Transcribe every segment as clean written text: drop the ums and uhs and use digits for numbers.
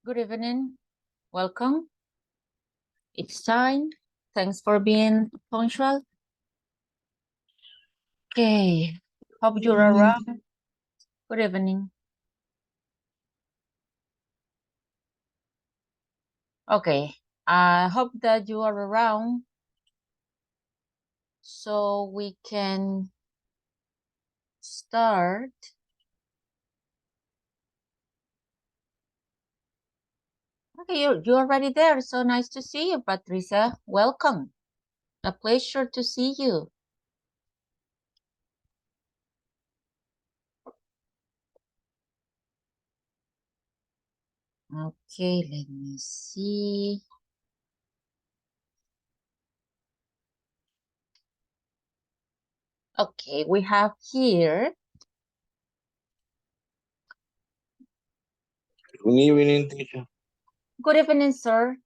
Good evening. Welcome. It's time. Thanks for being punctual. Okay. Hope you're around. Good evening. Okay. I hope that you are around so we can start. Okay, you're already there. So nice to see you, Patricia. Welcome. A pleasure to see you. Okay, let me see. Okay, we have here. Good evening, teacher. Good evening, sir.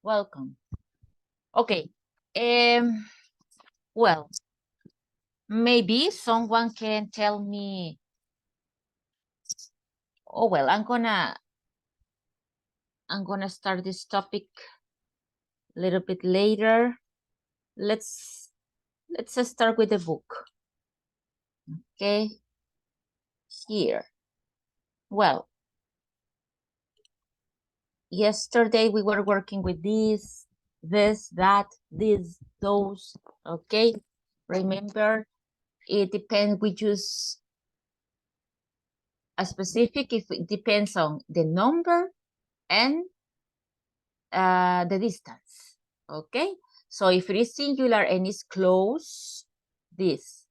Welcome. Okay. Well, maybe someone can tell me. Oh well, I'm gonna start this topic a little bit later. Let's start with the book. Okay. Here. Well, yesterday we were working with this, that, this, those. Okay. Remember, it depends. We use a specific if it depends on the number and the distance. Okay. So if it is singular and is close, this.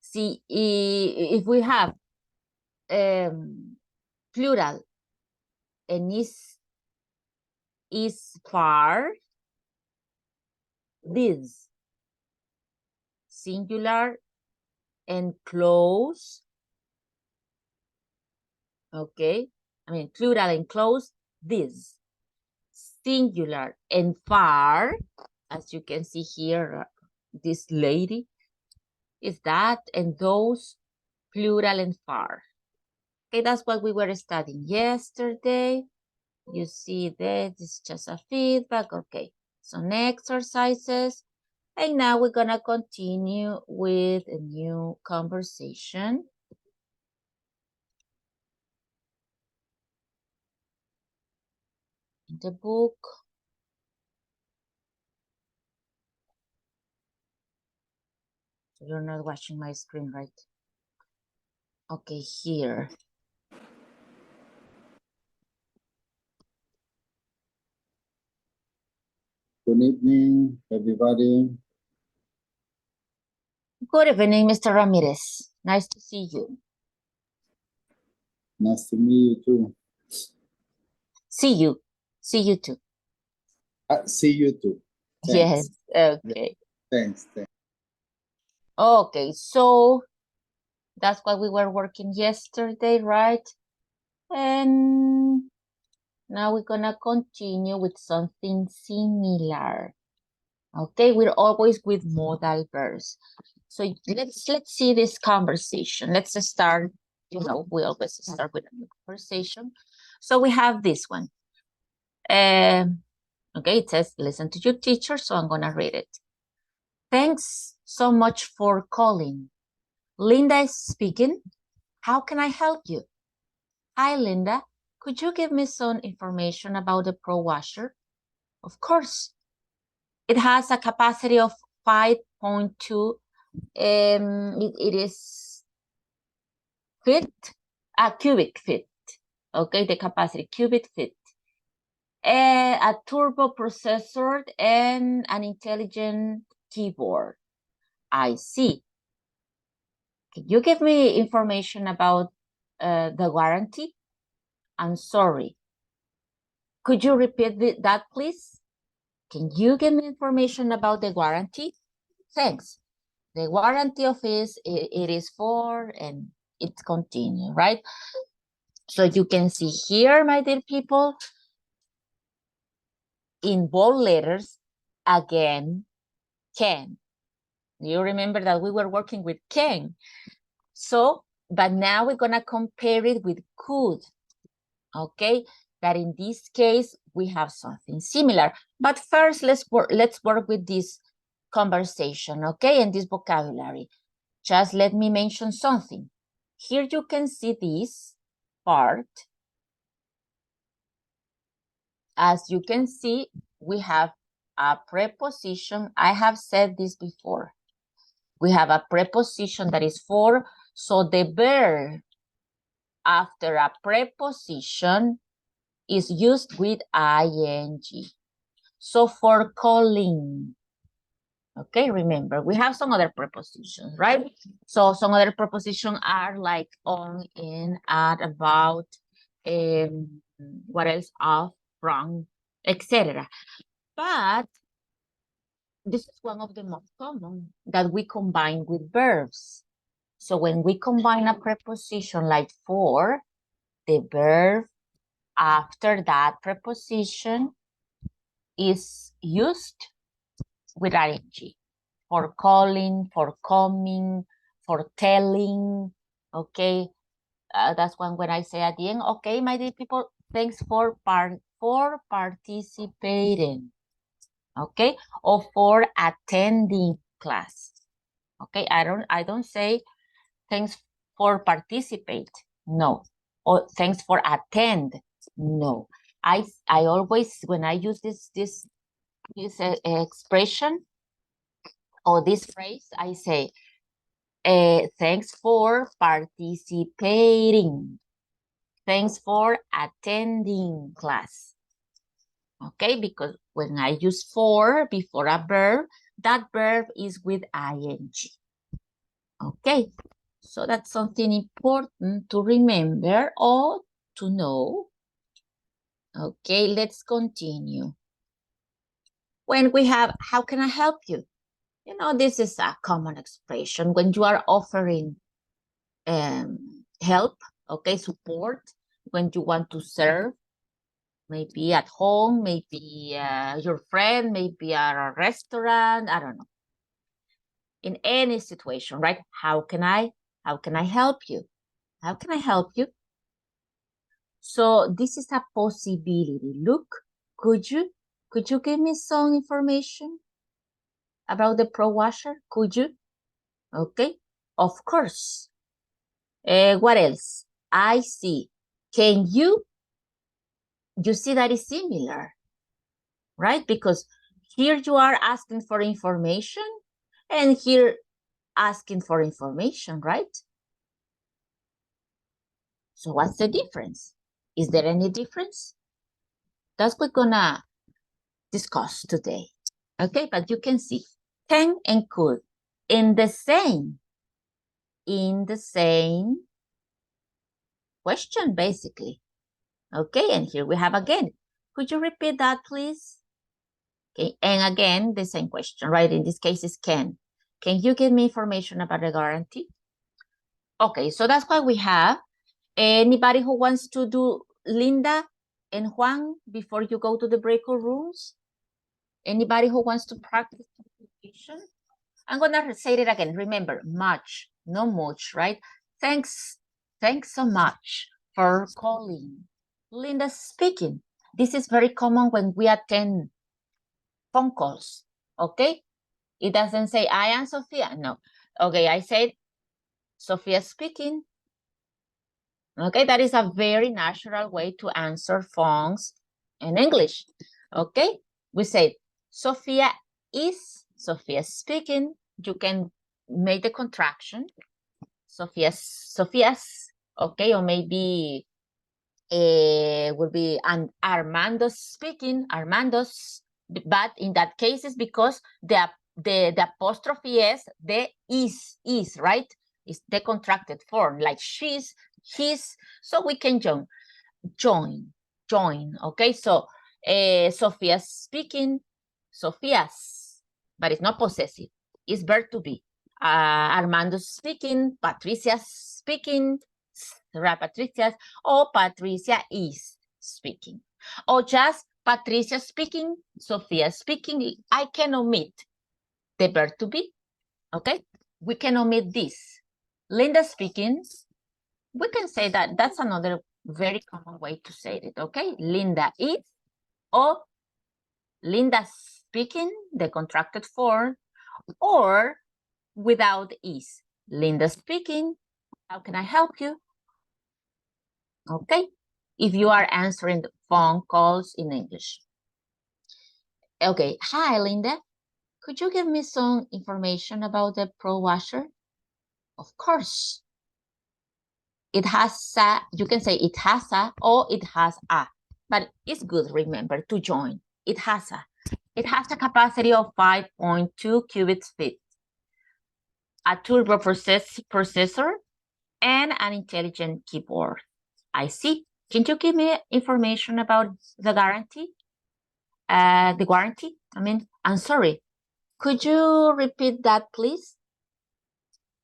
See, if we have plural and is far, this. Singular and close. Okay. I mean, plural and close, this. Singular and far, as you can see here, this lady is that, and those, plural and far. Okay, that's what we were studying yesterday. You see that it's just a feedback. Okay, some exercises. And now we're gonna continue with a new conversation. In the book. So you're not watching my screen, right? Okay, here. Good evening, everybody. Good evening, Mr. Ramirez. Nice to see you. Nice to meet you too. See you. See you too. See you too. Yes. Thanks. Okay. Thanks. Okay, so that's what we were working yesterday, right? And now we're gonna continue with something similar. Okay, we're always with modal verbs. So let's see this conversation. Let's start, we always start with a conversation. So we have this one. Okay, it says, listen to your teacher, so I'm gonna read it. Thanks so much for calling. Linda is speaking. How can I help you? Hi, Linda. Could you give me some information about the Pro Washer? Of course. It has a capacity of 5.2. It is cubic feet. Okay, the capacity, cubic feet. A turbo processor and an intelligent keyboard. I see. Can you give me information about the warranty? I'm sorry. Could you repeat that, please? Can you give me information about the warranty? Thanks. The warranty of it is for, and it continues, right? So you can see here, my dear people, in bold letters, again, can. You remember that we were working with can. So But now we're gonna compare it with could, okay? That in this case, we have something similar. But first, let's work with this conversation, okay? And this vocabulary. Just let me mention something. Here you can see this part. As you can see, we have a preposition. I have said this before. We have a preposition that is for, so the verb after a preposition is used with ing. So for calling, okay, remember, we have some other prepositions, right? So some other prepositions are like on, in, at, about, what else, of, from, etc. But this is one of the most common that we combine with verbs. So when we combine a preposition like for, the verb after that preposition is used with ing. For calling, for coming, for telling, okay? That's when I say at the end, okay, my dear people, thanks for participating, okay? Or for attending class, okay? I don't say thanks for participate, no. Or thanks for attend, no. I always, when I use this expression or this phrase, I say, thanks for participating. Thanks for attending class. Okay, because when I use for before a verb, that verb is with ing. Okay, so that's something important to remember or to know. Okay, let's continue. When we have, how can I help you? You know, this is a common expression when you are offering help, okay, support, when you want to serve, maybe at home, maybe your friend, maybe at a restaurant, I don't know. In any situation, right? How can I help you? How can I help you? So this is a possibility. Look, could you give me some information about the pro washer? Could you? Okay, of course. What else? I see. Can you? You see that is similar, right? Because here you are asking for information and here asking for information, right? So what's the difference? Is there any difference? That's what we're gonna discuss today. Okay, but you can see can and could in the same question, basically. Okay, and here we have again. Could you repeat that, please? Okay, and again, the same question, right? In this case, is can. Can you give me information about the guarantee? Okay, so that's what we have. Anybody who wants to do Linda and Juan before you go to the breakout rooms? Anybody who wants to practice communication? I'm gonna say it again. Remember, much, no much, right? Thanks so much for calling. Linda speaking. This is very common when we attend phone calls, okay? It doesn't say, I am Sophia, no. Okay, I said, Sophia speaking. Okay, that is a very natural way to answer phones in English. Okay, we say, Sophia speaking. You can make the contraction. Sophia's, okay, or maybe would be Armando's speaking, Armando's, but in that case it's because the apostrophe s, the is, right? It's the contracted form, like she's, his, so we can join, okay? So Sophia's speaking, Sophia's, but it's not possessive, it's verb to be. Armando's speaking, Patricia's speaking, Patricia, or Patricia is speaking. Or just Patricia speaking, Sophia speaking. I can omit the verb to be, okay? We can omit this. Linda speaking, We can say that. That's another very common way to say it, okay? Linda is, or Linda speaking, the contracted form, or without is. Linda speaking, how can I help you? Okay, if you are answering the phone calls in English. Okay, hi Linda, could you give me some information about the Pro Washer? Of course. It has a, you can say it has a, or it has a, but it's good, remember, to join. It has a capacity of 5.2 cubic feet, a turbo processor, and an intelligent keyboard. I see. Can you give me information about the guarantee? The warranty? I'm sorry. Could you repeat that, please?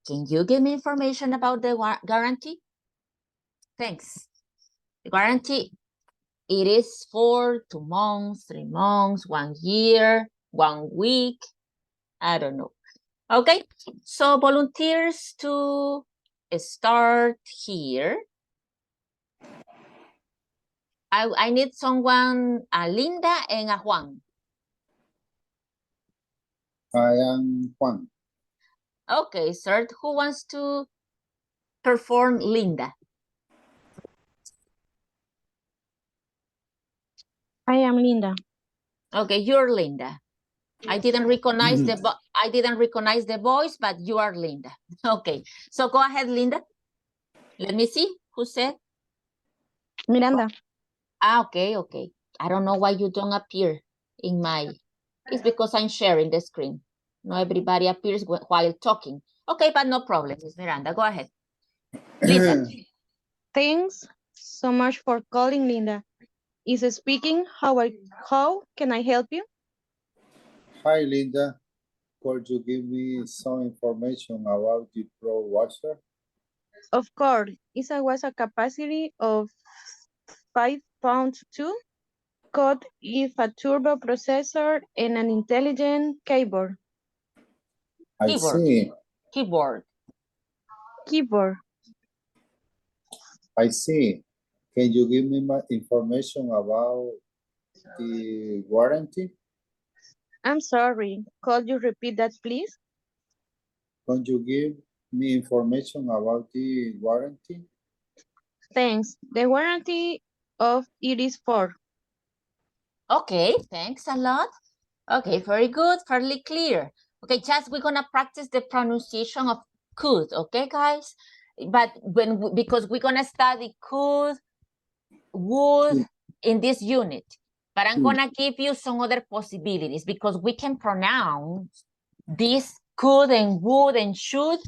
Can you give me information about the guarantee? Thanks. The guarantee, it is for 2 months, 3 months, 1 year, 1 week. I don't know. Okay, so volunteers to start here. I need someone, a Linda and a Juan. I am Juan. Okay, sir, who wants to perform Linda? I am Linda. Okay, you're Linda. I didn't recognize the voice, but you are Linda. Okay, so go ahead, Linda. Let me see who said. Miranda. Okay. I don't know why you don't appear in my. It's because I'm sharing the screen. Not everybody appears while talking. Okay, but no problem, Miss Miranda. Go ahead. Listen. Thanks so much for calling, Linda. Is speaking. How can I help you? Hi, Linda. Could you give me some information about the Pro Washer? Of course, it was a capacity of 5.2. Code is a turbo processor and an intelligent keyboard. I see. Keyboard. I see. Can you give me my information about the warranty? I'm sorry. Could you repeat that, please? Can you give me information about the warranty? Thanks. The warranty of it is 4. Okay, thanks a lot. Okay, very good, fairly clear. Okay, just we're gonna practice the pronunciation of could, okay, guys? But because we're gonna study could, would in this unit. But I'm gonna give you some other possibilities because we can pronounce this could and would and should.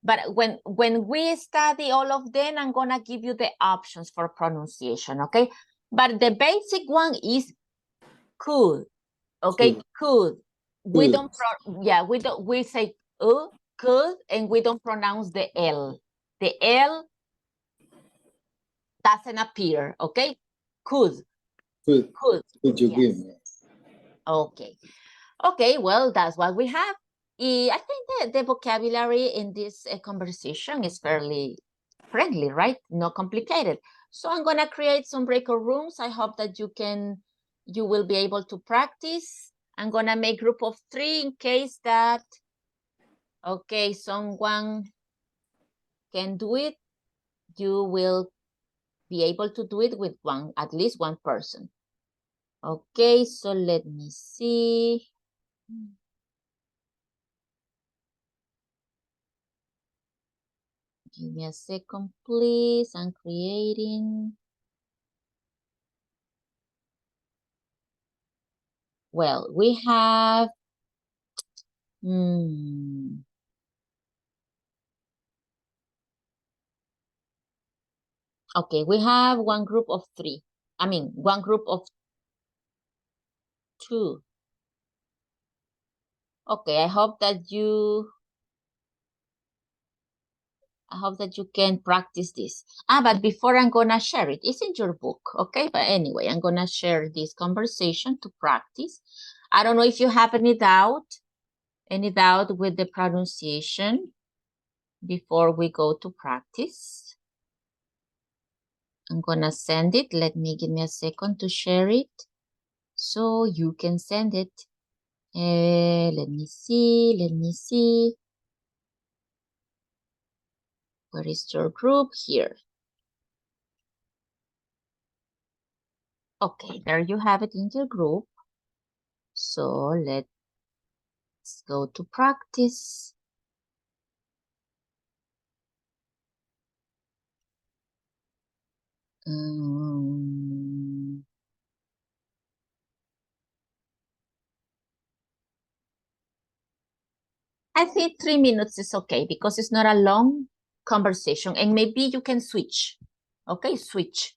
But when we study all of them, I'm gonna give you the options for pronunciation, okay? But the basic one is could. Okay, could. We don't, we say could, and we don't pronounce the L. The L doesn't appear, okay? Could. Could you give me? Okay, well, that's what we have. I think the vocabulary in this conversation is fairly friendly, right? Not complicated. So I'm gonna create some breakout rooms. I hope that you will be able to practice. I'm gonna make group of 3 in case that, okay, someone can do it. You will be able to do it with at least one person. Okay, so let me see. Give me a second, please. I'm creating. Well, we have, okay, we have one group of 3. One group of 2. Okay, I hope that you can practice this. But before I'm gonna share it, it's in your book, okay? But anyway, I'm gonna share this conversation to practice. I don't know if you have any doubt with the pronunciation before we go to practice. I'm gonna send it. Give me a second to share it so you can send it. Let me see. Where is your group? Here. Okay, there you have it in your group. So let's go to practice. I think 3 minutes is okay because it's not a long conversation and maybe you can switch. Okay, switch.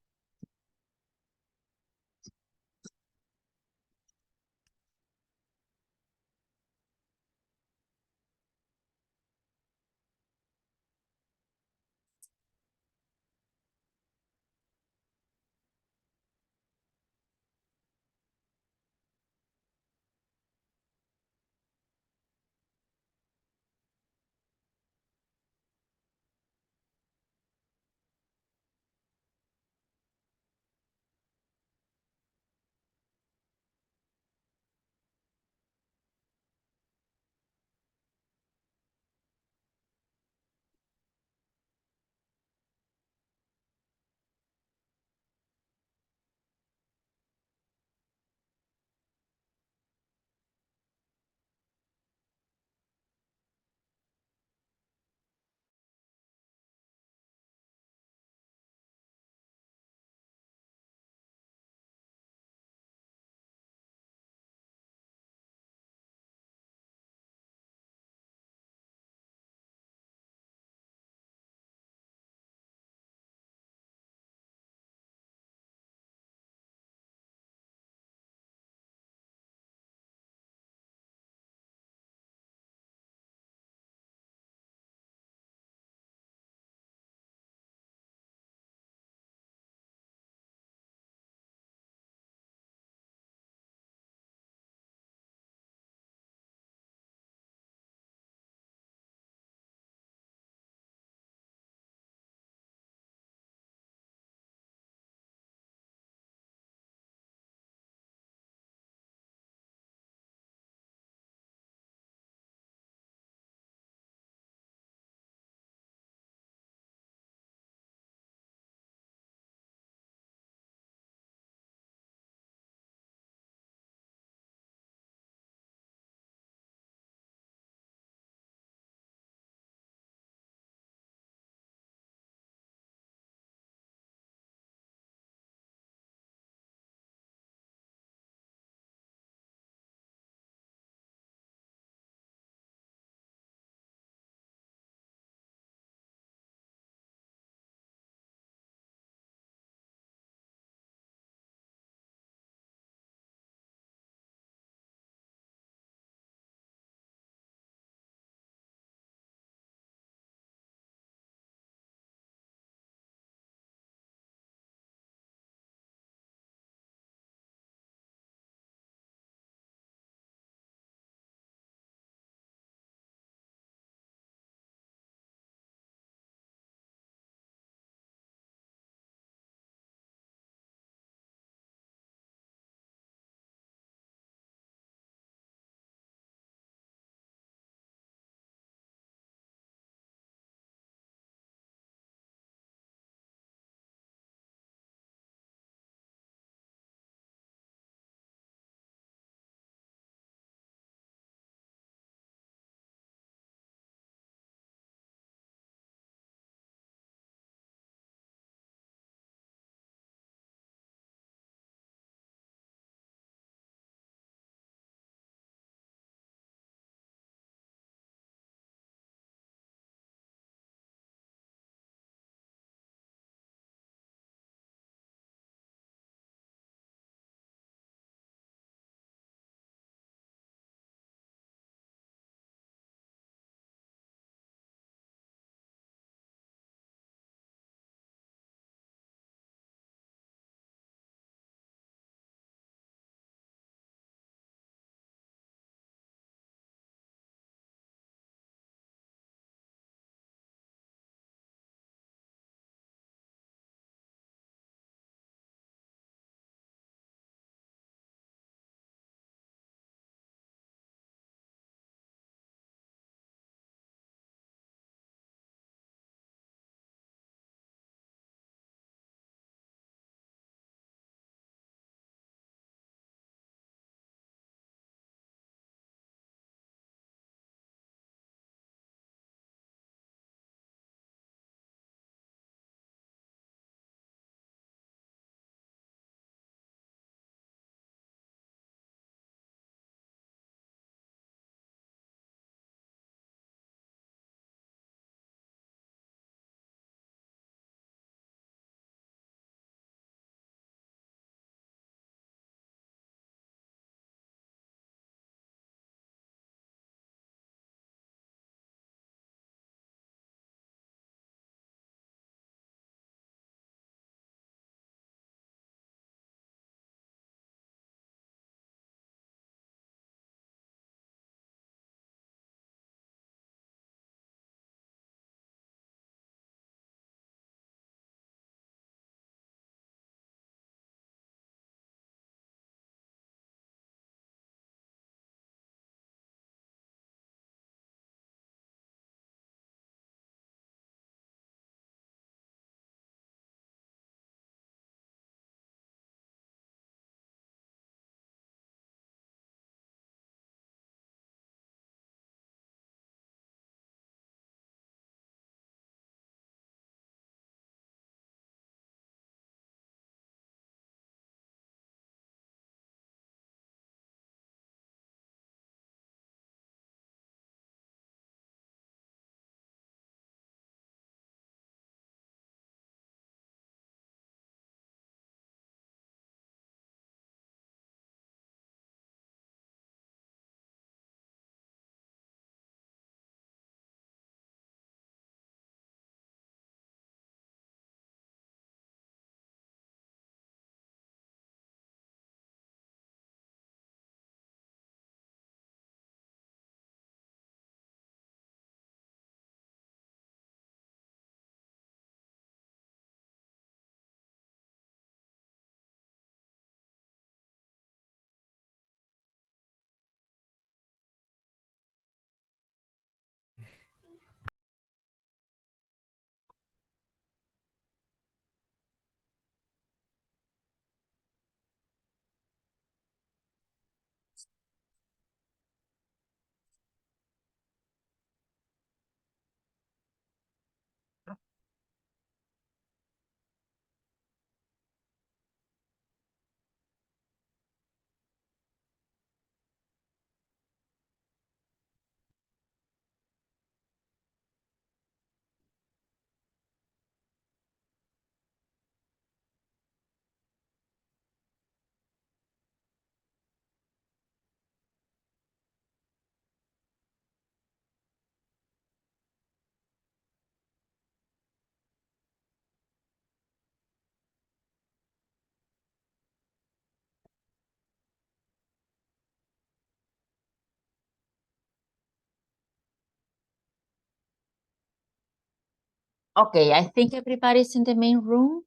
Okay, I think everybody's in the main room.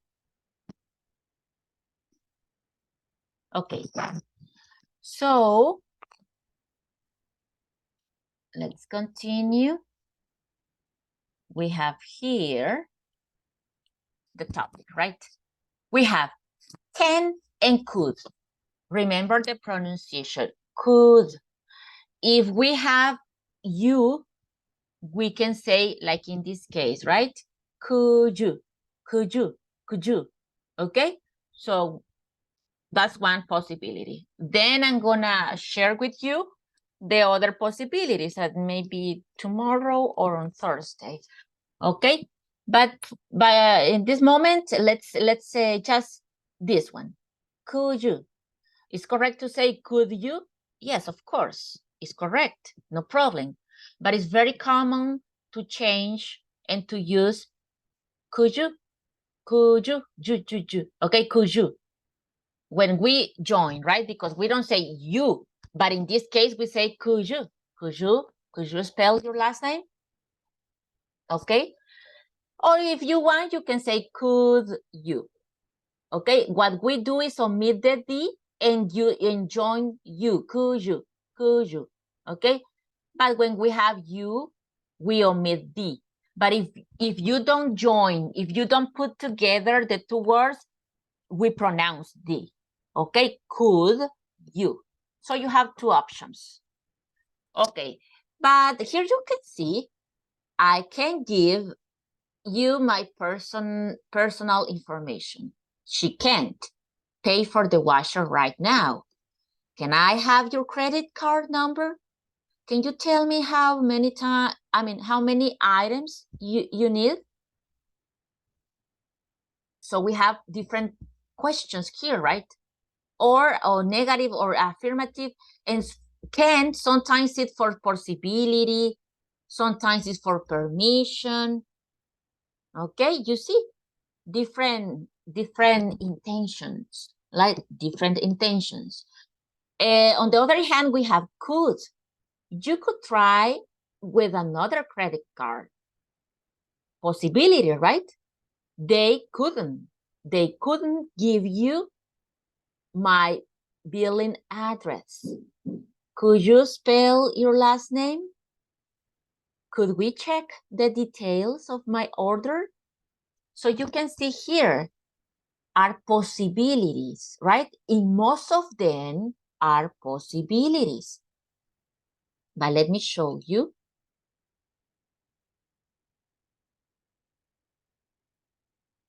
Okay, so let's continue. We have here the topic, right? We have can and could. Remember the pronunciation, could. If we have you, we can say like in this case, right? Could you, could you, could you, okay? So that's one possibility. Then I'm gonna share with you the other possibilities that maybe tomorrow or on Thursday, okay? But in this moment, let's say just this one. Could you? It's correct to say could you? Yes, of course, it's correct, no problem. But it's very common to change and to use could you, okay, could you. When we join, right? Because we don't say you, but in this case we say could you, could you spell your last name? Okay. Or if you want, you can say could you. Okay, what we do is omit the D and join you, could you, could you, okay? But when we have you, we omit D. But if you don't join, if you don't put together the two words, we pronounce D, okay? Could you. So you have two options. Okay, but here you can see, I can give you my personal information. She can't pay for the washer right now. Can I have your credit card number? Can you tell me how many items you need? So we have different questions here, right? Or negative or affirmative, and can sometimes it's for possibility, sometimes it's for permission. Okay, you see, different intentions, like different intentions. On the other hand, we have could. You could try with another credit card. Possibility, right? They couldn't give you my billing address. Could you spell your last name? Could we check the details of my order? So you can see here are possibilities, right? In most of them are possibilities. But let me show you.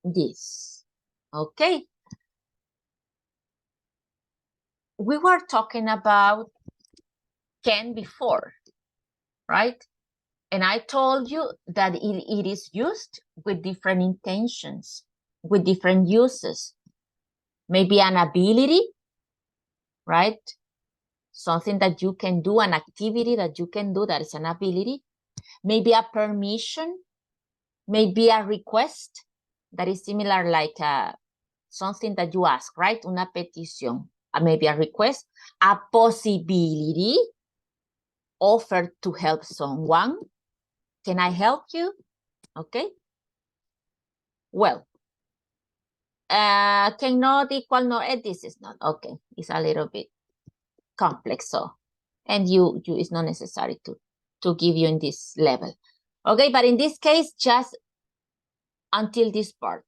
This, okay? We were talking about can before, right? And I told you that it is used with different intentions, with different uses. Maybe an ability, right? Something that you can do, an activity that you can do that is an ability. Maybe a permission, maybe a request that is similar like something that you ask, right? Una petición, maybe a request, a possibility, offer to help someone. Can I help you? Okay. Well, cannot equal no, this is not, okay. It's a little bit complex, so, and you it's not necessary to give you in this level. Okay, but in this case, just until this part.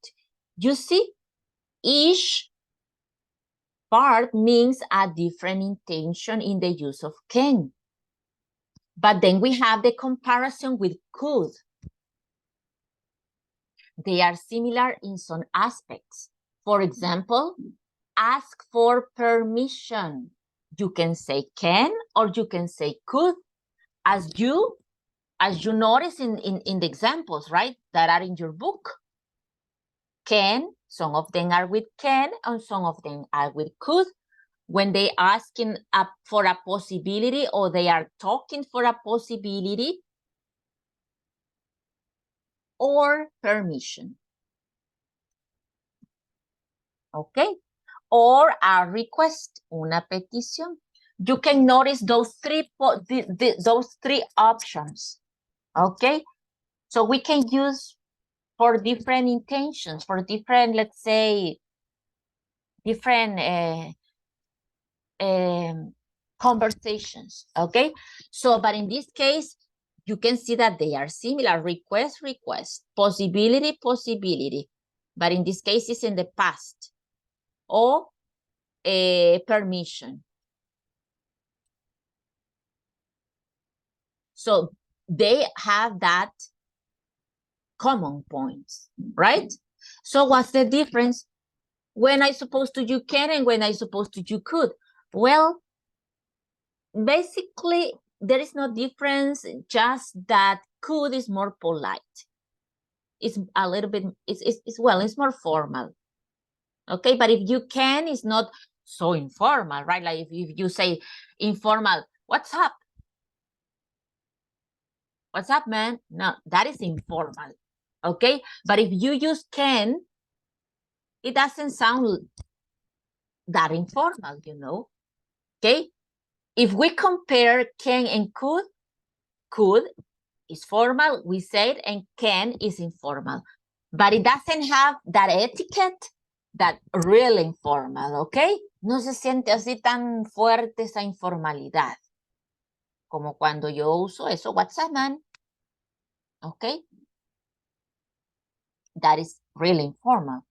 You see, each part means a different intention in the use of can. But then we have the comparison with could. They are similar in some aspects. For example, ask for permission. You can say can or you can say could, as you notice in the examples, right, that are in your book. Can, some of them are with can and some of them are with could. When they asking for a possibility or they are talking for a possibility or permission. Okay, or a request, una petición. You can notice those three options. Okay, so we can use for different intentions, for different, let's say, different conversations, okay? So, but in this case, you can see that they are similar. Request, request, possibility, possibility. But in this case, it's in the past. Or permission. So they have that common points, right? So what's the difference? When I supposed to you can and when I supposed to you could? Well, basically, there is no difference, just that could is more polite. It's a little bit, it's more formal. Okay, but if you can, it's not so informal, right? Like if you say informal, what's up? What's up, man? No, that is informal. Okay, but if you use can, it doesn't sound that informal, you know. Okay, if we compare can and could is formal, we said, and can is informal, but it doesn't have that etiquette, that real informal, okay? No se siente así tan fuerte esa informalidad como cuando yo uso eso, what's up, man? Okay, that is really informal.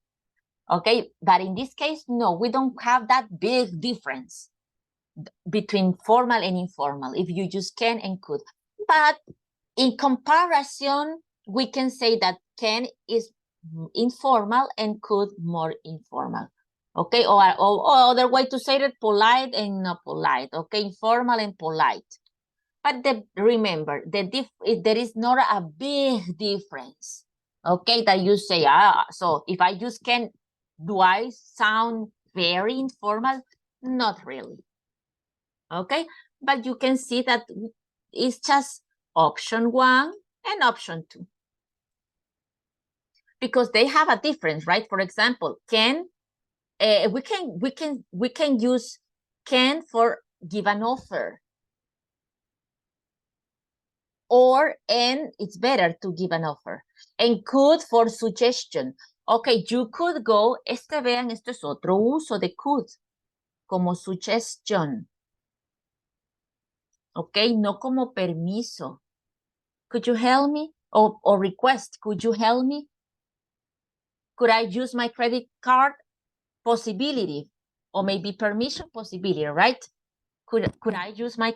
Okay, but in this case, no, we don't have that big difference between formal and informal if you use can and could. But in comparison, we can say that can is informal and could more informal. Okay, or other way to say it, polite and not polite. Okay, informal and polite. But remember, there is not a big difference. Okay, that you say, so if I use can, do I sound very informal? Not really. Okay, but you can see that it's just option 1 and option 2. Because they have a difference, right? For example, can, we can use can for give an offer. Or, and it's better to give an offer. And could for suggestion. Okay, you could go, vean, esto es otro uso de could, como suggestion. Okay, no como permiso. Could you help me? Or request, could you help me? Could I use my credit card? Possibility, or maybe permission possibility, right? Could I use my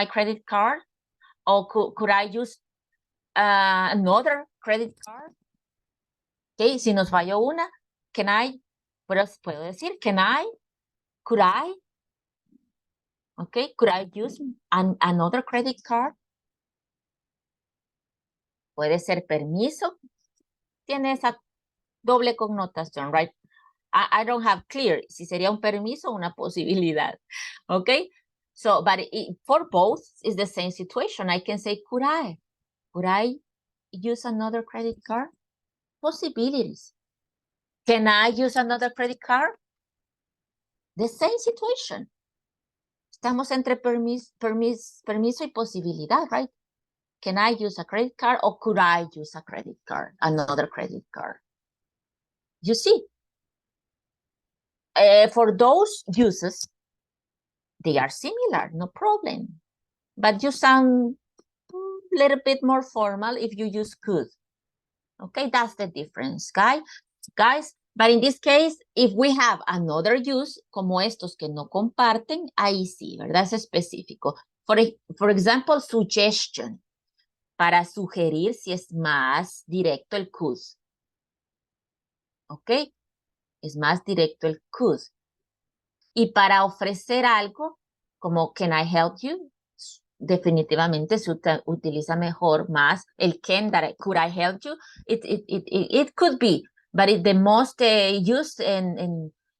credit card? Or could I use another credit card? Okay, si nos falló una, can I, puedo decir, can I, could I, okay, could I use another credit card? Puede ser permiso, tiene esa doble connotación, right? I don't have clear si sería un permiso o una posibilidad, okay? So, but for both, it's the same situation. I can say, could I use another credit card? Possibilities. Can I use another credit card? The same situation. Estamos entre permiso y posibilidad, right? Can I use a credit card or could I use a credit card, another credit card? You see, for those uses, they are similar, no problem. But you sound a little bit more formal if you use could. Okay, that's the difference, guys. But in this case, if we have another use, como estos que no comparten, ahí sí, ¿verdad? Es específico. For example, suggestion. Para sugerir si es más directo el could. ¿Ok? Es más directo el could. Y para ofrecer algo, como can I help you? Definitivamente se utiliza mejor más el can that could I help you? It could be, but the most used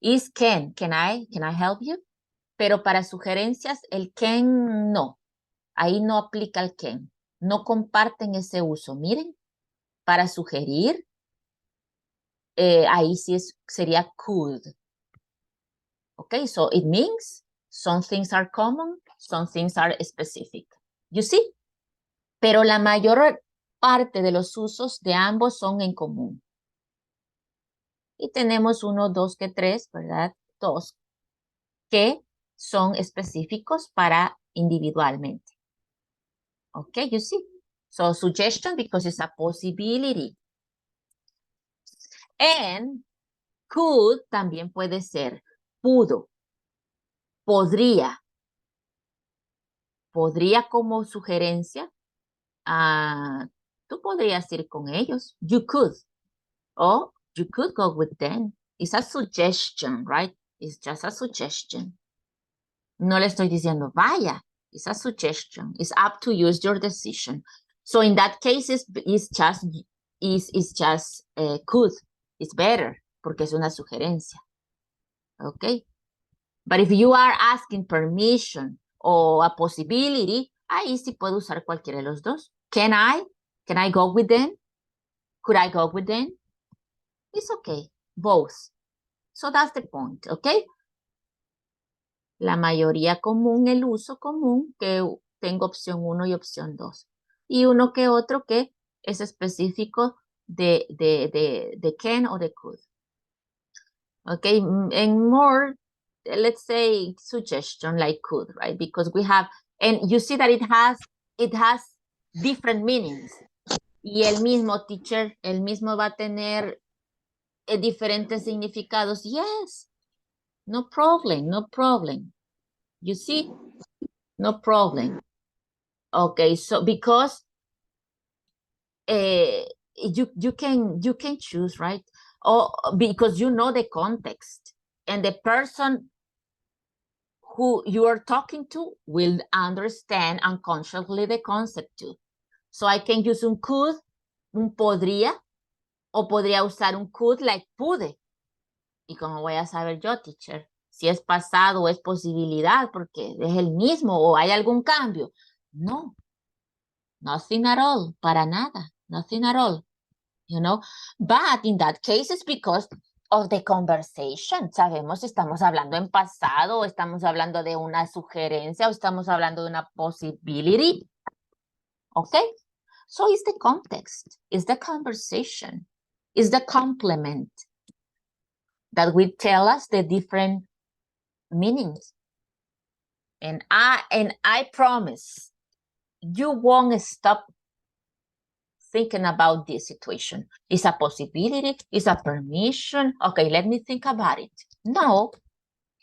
is can. Can I help you? Pero para sugerencias, el can no. Ahí no aplica el can. No comparten ese uso. Miren, para sugerir, ahí sí sería could. Okay, so it means some things are common, some things are specific. You see? Pero la mayor parte de los usos de ambos son en común. Y tenemos 1, 2, que 3, ¿verdad? 2 que son específicos para individualmente. Okay, you see? So suggestion because it's a possibility. And could también puede ser pudo, podría. Podría como sugerencia. Tú podrías ir con ellos. You could. Or you could go with them. It's a suggestion, right? It's just a suggestion. No le estoy diciendo vaya. It's a suggestion. It's up to you. It's your decision. So in that case, it's just could. It's better porque es una sugerencia. Okay. But if you are asking permission or a possibility, ahí sí puedo usar cualquiera de los dos. Can I go with them? Could I go with them? It's okay. Both. So that's the point, okay? La mayoría común, el uso común, que tengo opción 1 y opción 2. Y uno que otro que es específico de can o de could. Okay, and more, let's say, suggestion like could, right? Because we have, and you see that it has different meanings. Y el mismo teacher, el mismo va a tener diferentes significados. Yes, no problem, no problem. You see, no problem. Okay, so because you can choose, right? Or because you know the context and the person who you are talking to will understand unconsciously the concept too. So I can use un could, un podría, o podría usar un could like pude. ¿Y cómo voy a saber yo, teacher? Si es pasado o es posibilidad, porque es el mismo o hay algún cambio. No, nothing at all, para nada, nothing at all, you know. But in that case, it's because of the conversation. Sabemos si estamos hablando en pasado, o estamos hablando de una sugerencia, o estamos hablando de una possibility. Okay? So it's the context, it's the conversation, it's the complement that will tell us the different meanings. And I promise you won't stop thinking about this situation. It's a possibility, it's a permission. Okay, let me think about it. No,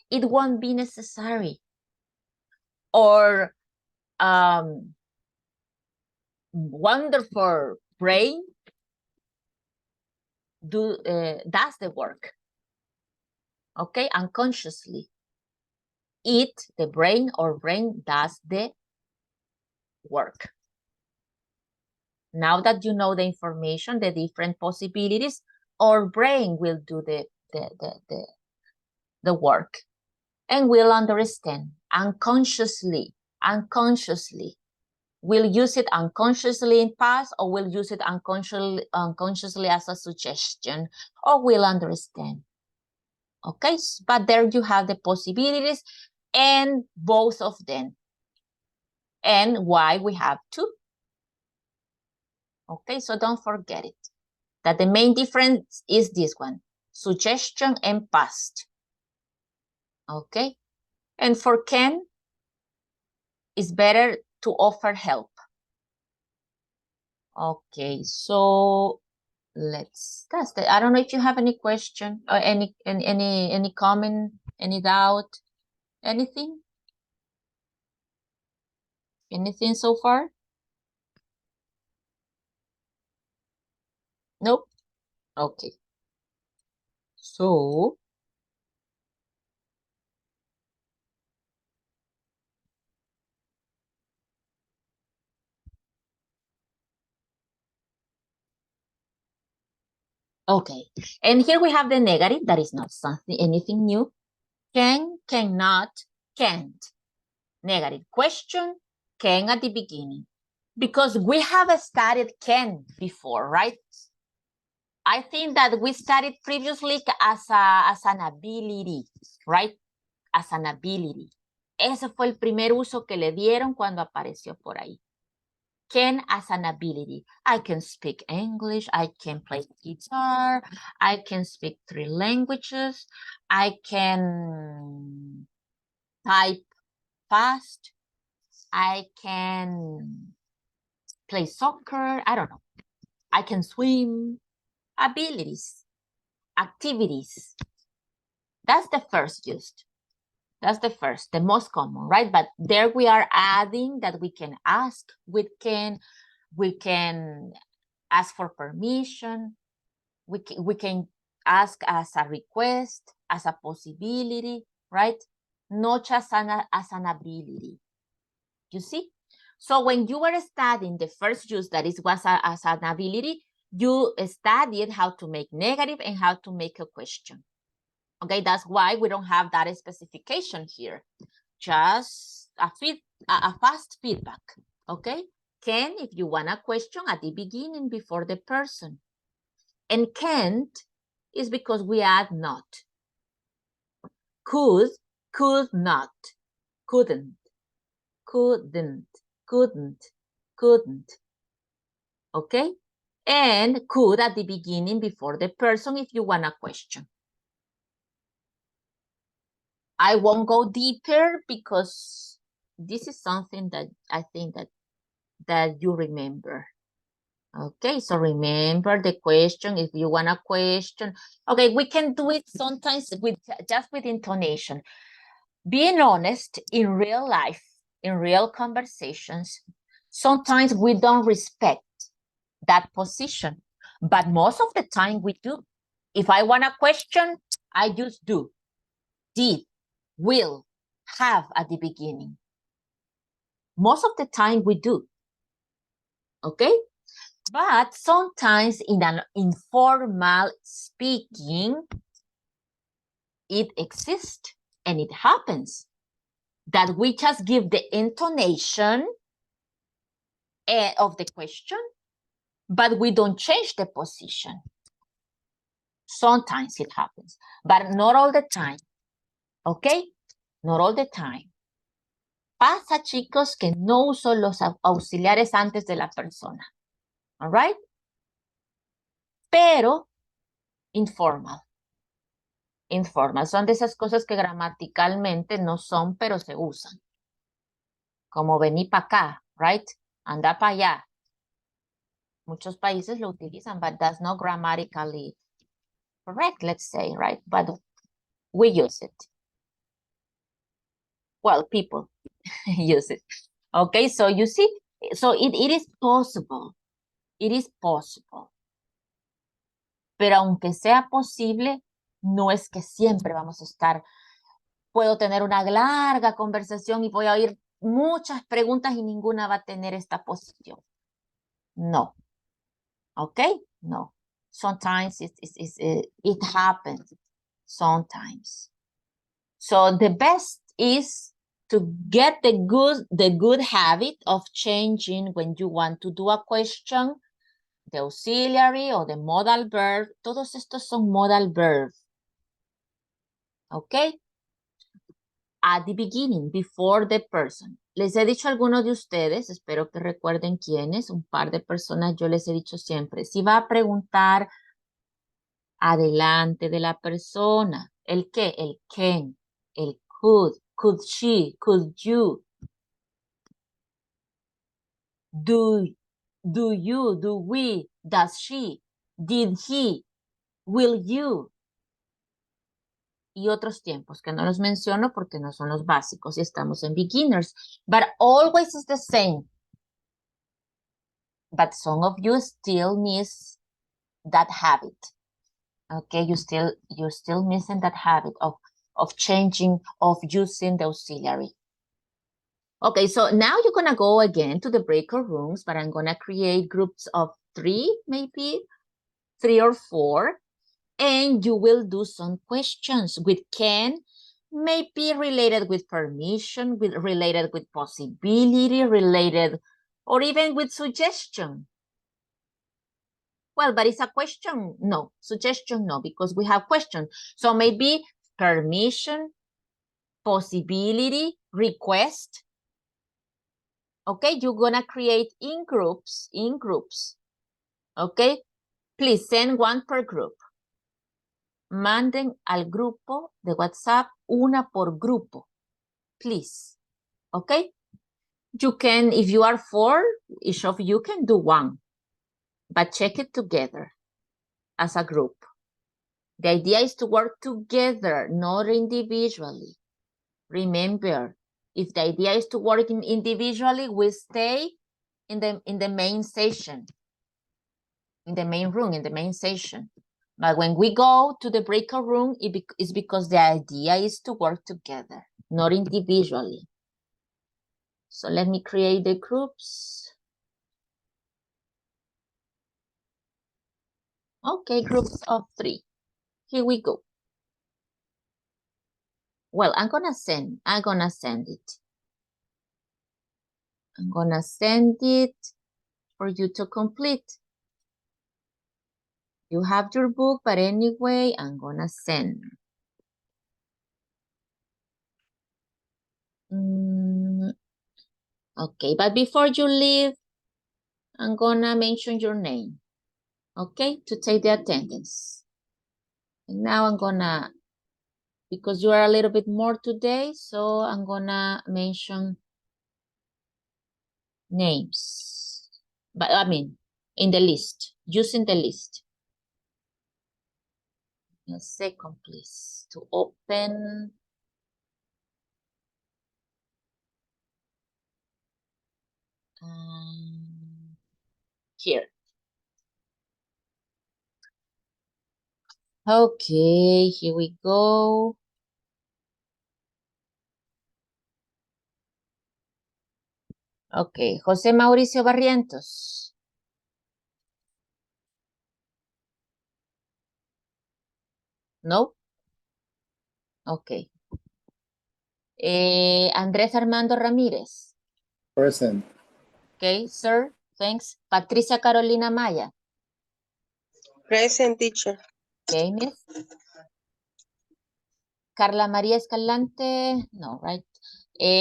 it won't be necessary. Or wonderful brain does the work. Okay, unconsciously. The brain does the work. Now that you know the information, the different possibilities, our brain will do the work and will understand unconsciously. We'll use it unconsciously in past, or we'll use it unconsciously as a suggestion, or we'll understand. Okay, but there you have the possibilities and both of them. And why we have two. Okay, so don't forget it. That the main difference is this one, suggestion and past. Okay, and for can, it's better to offer help. Okay, so I don't know if you have any question or any comment, any doubt, anything? Anything so far? Nope. Okay. So okay, and here we have the negative. That is not anything new. Can, cannot, can't. Negative question, can at the beginning. Because we have studied can before, right? I think that we studied previously as an ability, right? As an ability. Ese fue el primer uso que le dieron cuando apareció por ahí. Can as an ability. I can speak English. I can play guitar. I can speak 3 languages. I can type fast. I can play soccer. I don't know. I can swim. Abilities, activities. That's the first used. That's the first, the most common, right? But there we are adding that we can ask. We can ask for permission. We can ask as a request, as a possibility, right? Not just as an ability. You see? So when you were studying the first use that was as an ability, you studied how to make negative and how to make a question. Okay, that's why we don't have that specification here. Just a fast feedback. Okay, can, if you want a question at the beginning before the person. And can't is because we add not. Could not, couldn't, couldn't. Okay? And could at the beginning before the person if you want a question. I won't go deeper because this is something that I think that you remember. Okay, so remember the question if you want a question. Okay, we can do it sometimes just with intonation. Being honest, in real life, in real conversations, sometimes we don't respect that position, but most of the time we do. If I want a question, I use do, did, will, have at the beginning. Most of the time we do. Okay? But sometimes in an informal speaking, it exists and it happens that we just give the intonation of the question, but we don't change the position. Sometimes it happens, but not all the time. Okay? Not all the time. Pasa, chicos, que no uso los auxiliares antes de la persona. All right? Pero informal. Informal. Son de esas cosas que gramaticalmente no son, pero se usan. Como vení para acá, right? Anda para allá. Muchos países lo utilizan, but that's not grammatically correct, let's say, right? But we use it. Well, people use it. Okay, so you see, so it is possible. It is possible. Pero aunque sea posible, no es que siempre vamos a estar. Puedo tener una larga conversación y voy a oír muchas preguntas y ninguna va a tener esta posición. No. Okay? No. Sometimes it happens. Sometimes. So the best is to get the good habit of changing when you want to do a question, the auxiliary or the modal verb. Todos estos son modal verbs. Okay? At the beginning, before the person. Les he dicho a algunos de ustedes, espero que recuerden quiénes, un par de personas, yo les he dicho siempre, si va a preguntar adelante de la persona, ¿el qué? El can, el could she, could you, do you, do we, does she, did he, will you, y otros tiempos que no los menciono porque no son los básicos y estamos en beginners, but always is the same. But some of you still miss that habit. Okay, you're still missing that habit of changing, of using the auxiliary. Okay, so now you're gonna go again to the breakout rooms, but I'm gonna create groups of 3, maybe 3 or 4, and you will do some questions with can, maybe related with permission, related with possibility, related, or even with suggestion. Well, but it's a question? No. Suggestion? No, because we have questions. So maybe permission, possibility, request. Okay, you're gonna create in groups. Okay, please send one per group. Manden al grupo de WhatsApp una por grupo, please. Okay, you can, if you are 4, each of you can do one, but check it together as a group. The idea is to work together, not individually. Remember, if the idea is to work individually, we stay in the main session, in the main room, in the main session. But when we go to the breakout room, it's because the idea is to work together, not individually. So let me create the groups. Okay, groups of 3. Here we go. Well, I'm gonna send it. I'm gonna send it for you to complete. You have your book, but anyway, I'm gonna send. Okay, but before you leave, I'm gonna mention your name, okay, to take the attendance. And now I'm gonna, because you are a little bit more today, so I'm gonna mention names. But I mean, in the list, using the list. A second, please, to open. Here. Okay, here we go. Okay, José Mauricio Barrientos. No? Okay. Andrés Armando Ramírez. Present. Okay, sir. Thanks. Patricia Carolina Maya. Present, teacher. Okay, miss. Carla María Escalante. No, right.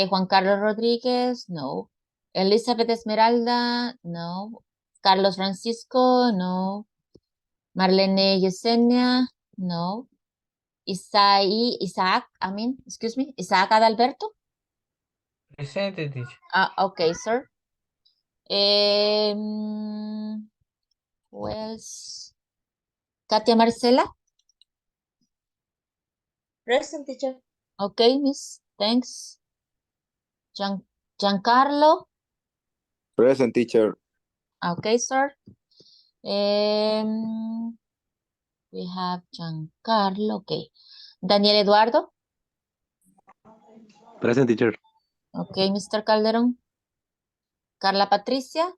Juan Carlos Rodríguez. No. Elizabeth Esmeralda. No. Carlos Francisco. No. Marlene Yesenia. No. Isaac Adalberto. Present, teacher. Okay, sir. Who else? Katia Marcela. Present, teacher. Okay, miss. Thanks. Giancarlo. Present, teacher. Okay, sir. We have Giancarlo. Okay. Daniel Eduardo. Present, teacher. Okay, Mr. Calderon. Carla Patricia.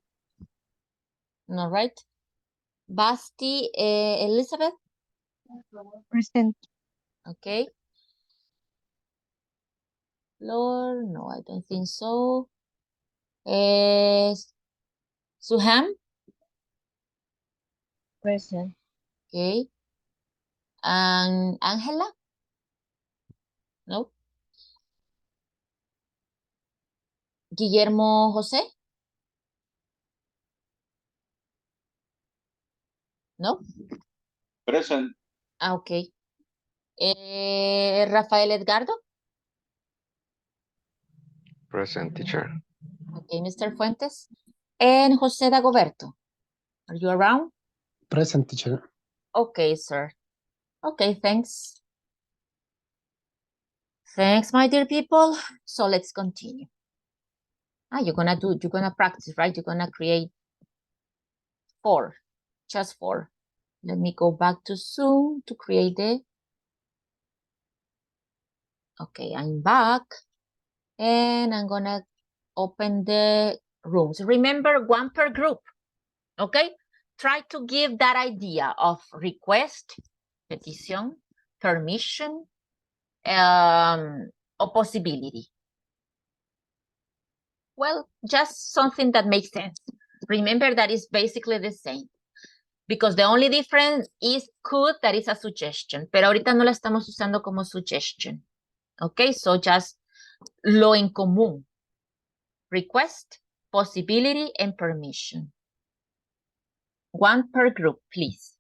No, right. Basti Elizabeth. Present. Okay. Lord, no, I don't think so. Suham. Present. Okay. And Angela? No. Guillermo José? No. Present. Okay. Rafael Edgardo? Present, teacher. Okay, Mr. Fuentes. And José Dagoberto. Are you around? Present, teacher. Okay, sir. Okay, thanks. Thanks, my dear people. So let's continue. You're gonna practice, right? You're gonna create 4, just 4. Let me go back to Zoom to create it. Okay, I'm back. And I'm gonna open the rooms. Remember, 1 per group, okay? Try to give that idea of request, petition, permission, or possibility. Well, just something that makes sense. Remember that is basically the same. Because the only difference is could, that is a suggestion. Pero ahorita no la estamos usando como suggestion. Okay, so just lo en común. Request, possibility, and permission. One per group, please.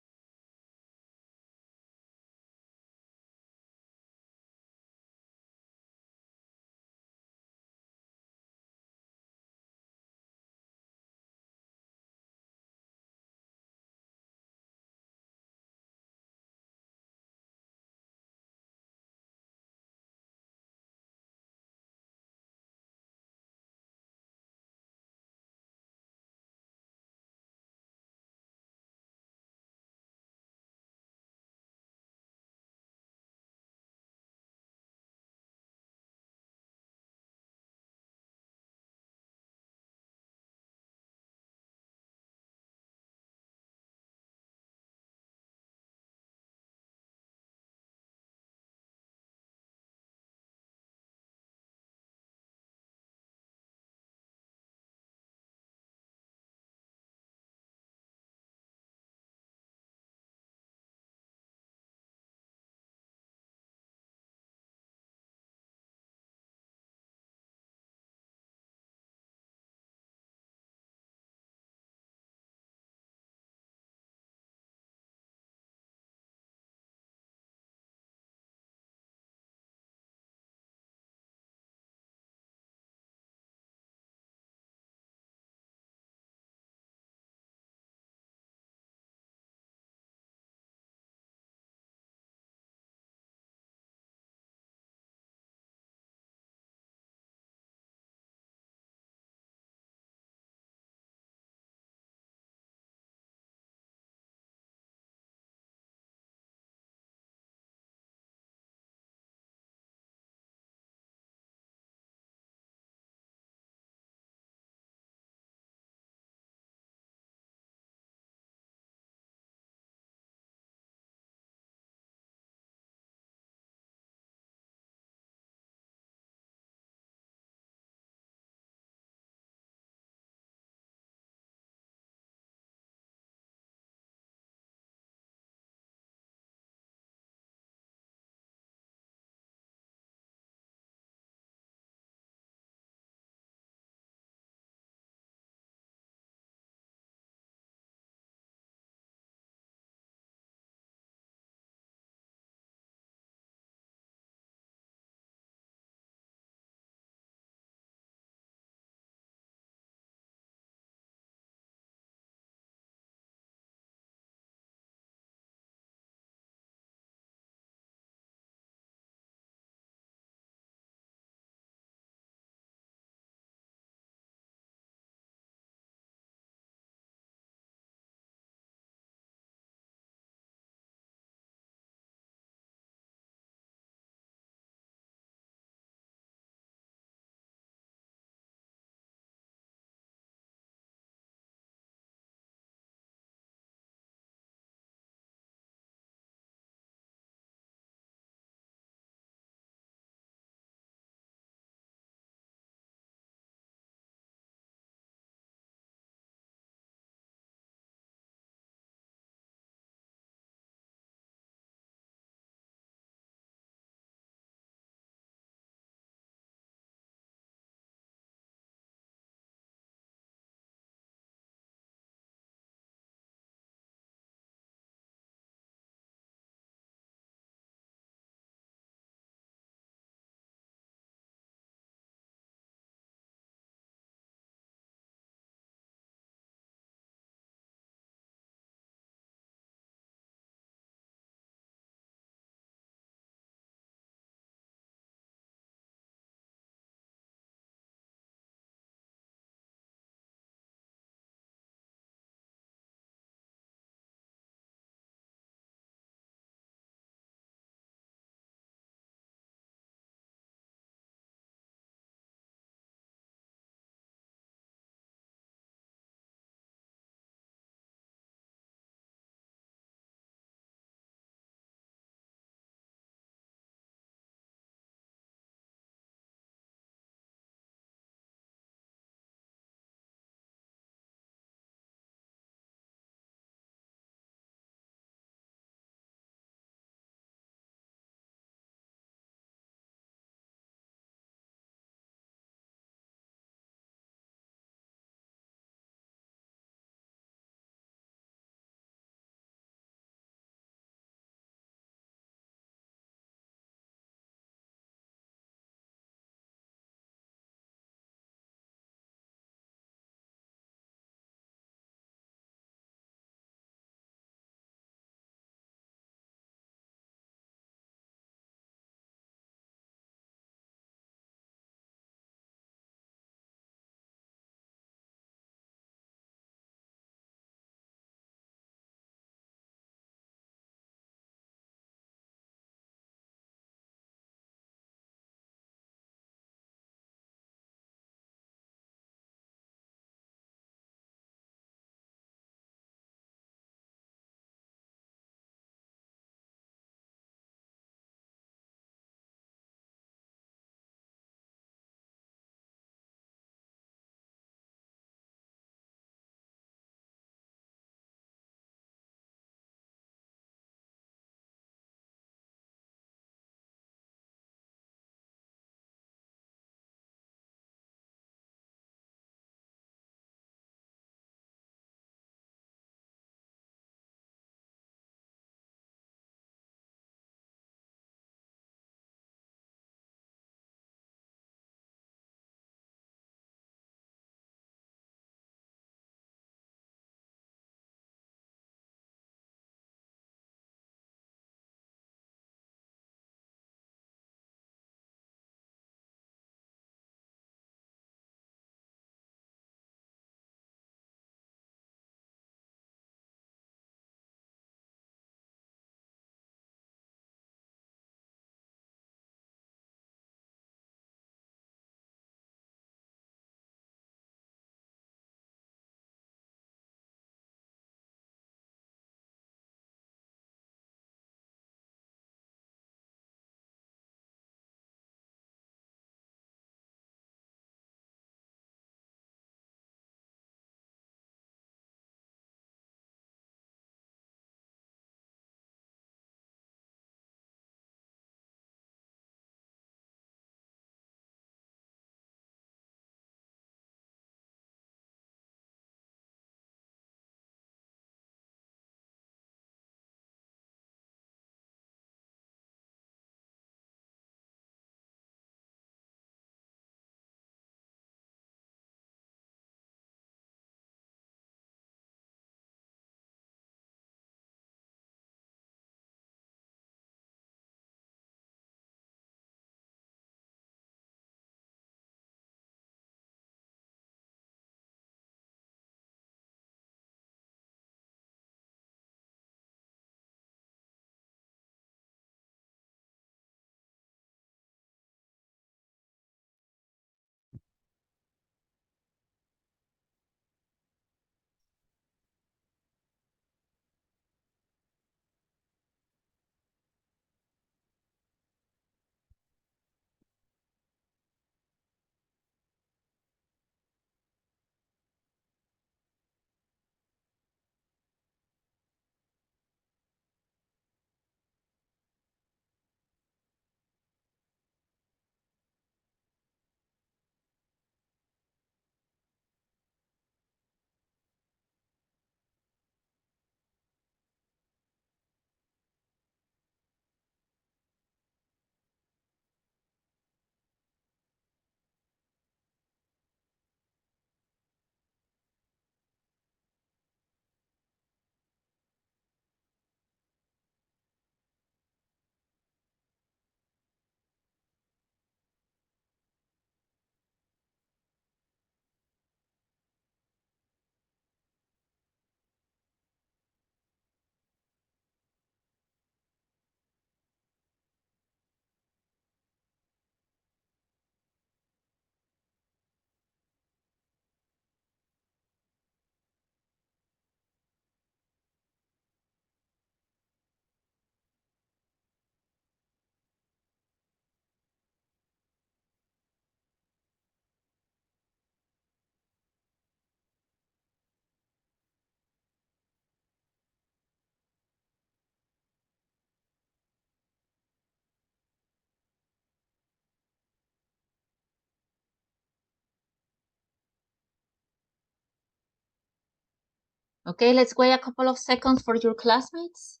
Okay, let's wait a couple of seconds for your classmates.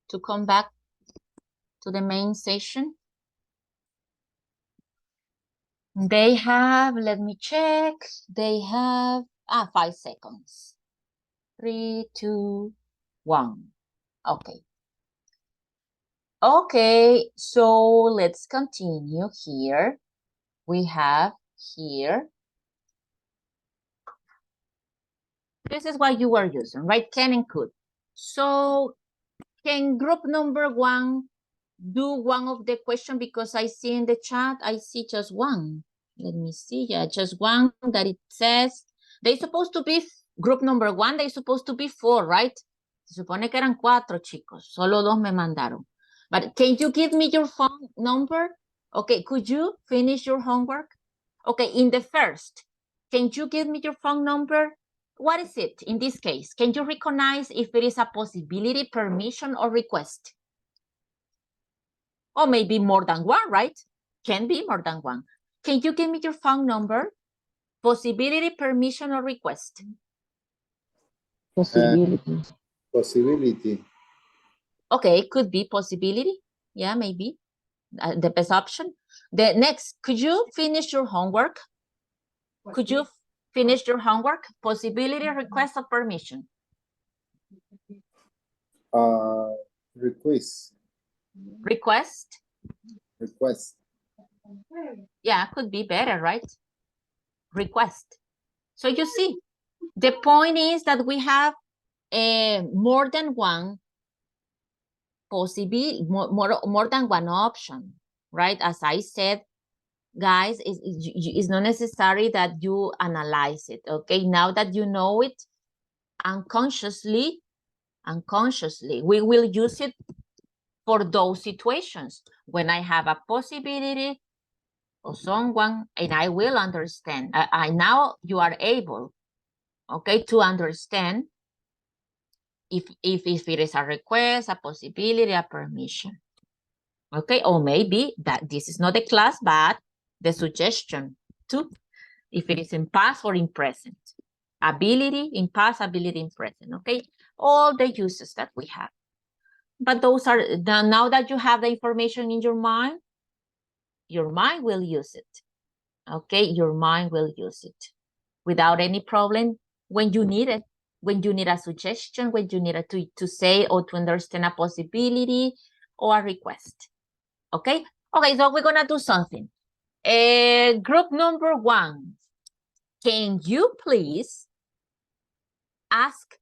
To come back to the main session. They have, let me check, they have 5 seconds. 3, 2, 1. Okay. Okay, so let's continue here. We have here. This is what you were using, right? Can and could. So can group number 1 do one of the question? Because I see in the chat, I see just one. Let me see. Yeah, just one that it says. They're supposed to be group number 1. They're supposed to be 4, right? Se supone que eran 4, chicos. Solo 2 me mandaron. But can you give me your phone number? Okay, could you finish your homework? Okay, in the first, can you give me your phone number? What is it in this case? Can you recognize if it is a possibility, permission, or request? Or maybe more than one, right? Can be more than one. Can you give me your phone number? Possibility, permission, or request? Possibility. Possibility. Okay, it could be possibility. Yeah, maybe. The best option. The next, could you finish your homework? Could you finish your homework? Possibility, request, or permission? Request. Request? Request. Yeah, could be better, right? Request. So you see, the point is that we have more than one possibility, more than one option, right? As I said, guys, it's not necessary that you analyze it, okay? Now that you know it, unconsciously, we will use it for those situations when I have a possibility or someone, and I will understand. I now you are able, okay, to understand if it is a request, a possibility, a permission. Okay, or maybe that this is not the class, but the suggestion too, if it is in past or in present. Ability in past, ability in present, okay? All the uses that we have. But those are, now that you have the information in your mind will use it, okay? Your mind will use it without any problem when you need it, when you need a suggestion, when you need to say or to understand a possibility or a request. Okay? Okay, so we're gonna do something. Group number 1, can you please ask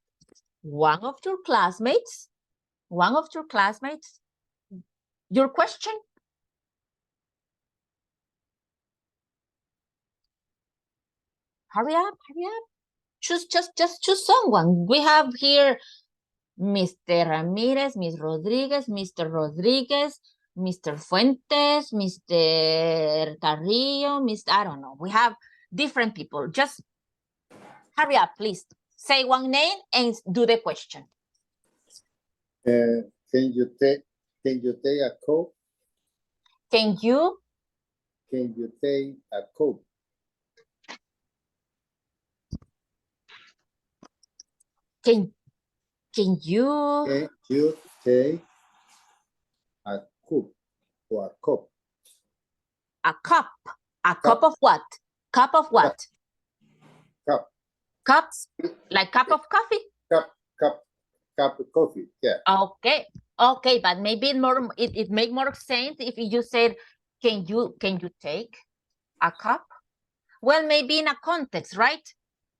one of your classmates your question? Hurry up. Just choose someone. We have here Mr. Ramirez, Ms. Rodriguez, Mr. Rodriguez, Mr. Fuentes, Mr. Carrillo, I don't know. We have different people. Just hurry up, please. Say one name and do the question. Can you take a cup? Can you take a cup? Can you Can you take a cup or a cup? a cup? A cup of what? Cup of what? Cup. Cups? Like cup of coffee? Cup of coffee, yeah. Okay, but maybe it make more sense if you said, can you take a cup? Well, maybe in a context, right?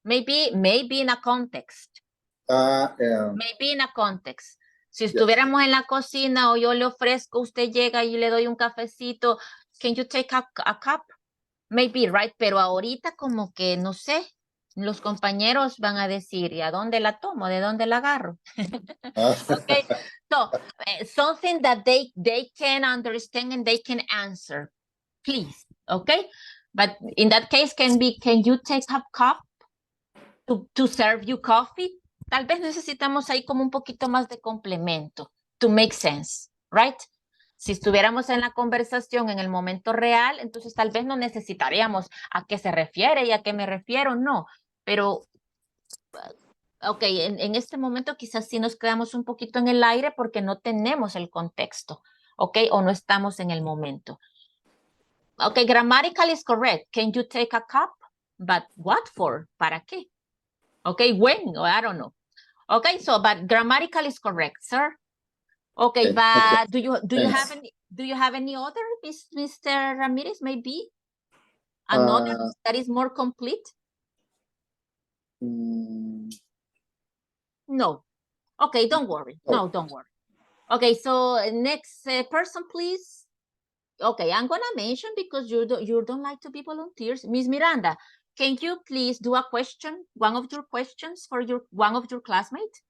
Maybe in a context. Maybe in a context. Si estuviéramos en la cocina o yo le ofrezco, usted llega y le doy un cafecito, can you take a cup? Maybe, right? Pero ahorita como que, no sé, los compañeros van a decir, ¿y a dónde la tomo? ¿De dónde la agarro? Okay, so something that they can understand and they can answer, please, okay? But in that case, can you take a cup to serve you coffee? Tal vez necesitamos ahí como un poquito más de complemento to make sense, right? Si estuviéramos en la conversación en el momento real, entonces tal vez no necesitaríamos a qué se refiere y a qué me refiero, no. Pero, ok, en este momento quizás sí nos quedamos un poquito en el aire porque no tenemos el contexto, ok, o no estamos en el momento. Ok, grammatical is correct. Can you take a cup? But what for? ¿Para qué? Okay, when? I don't know. Okay, so but grammatical is correct, sir. Okay, but do you have any other, Mr. Ramirez? Maybe another that is more complete? No. Okay, don't worry. No, don't worry. Okay, so next person, please. Okay, I'm gonna mention because you don't like to be volunteers. Miss Miranda, can you please do a question, one of your questions for one of your classmates?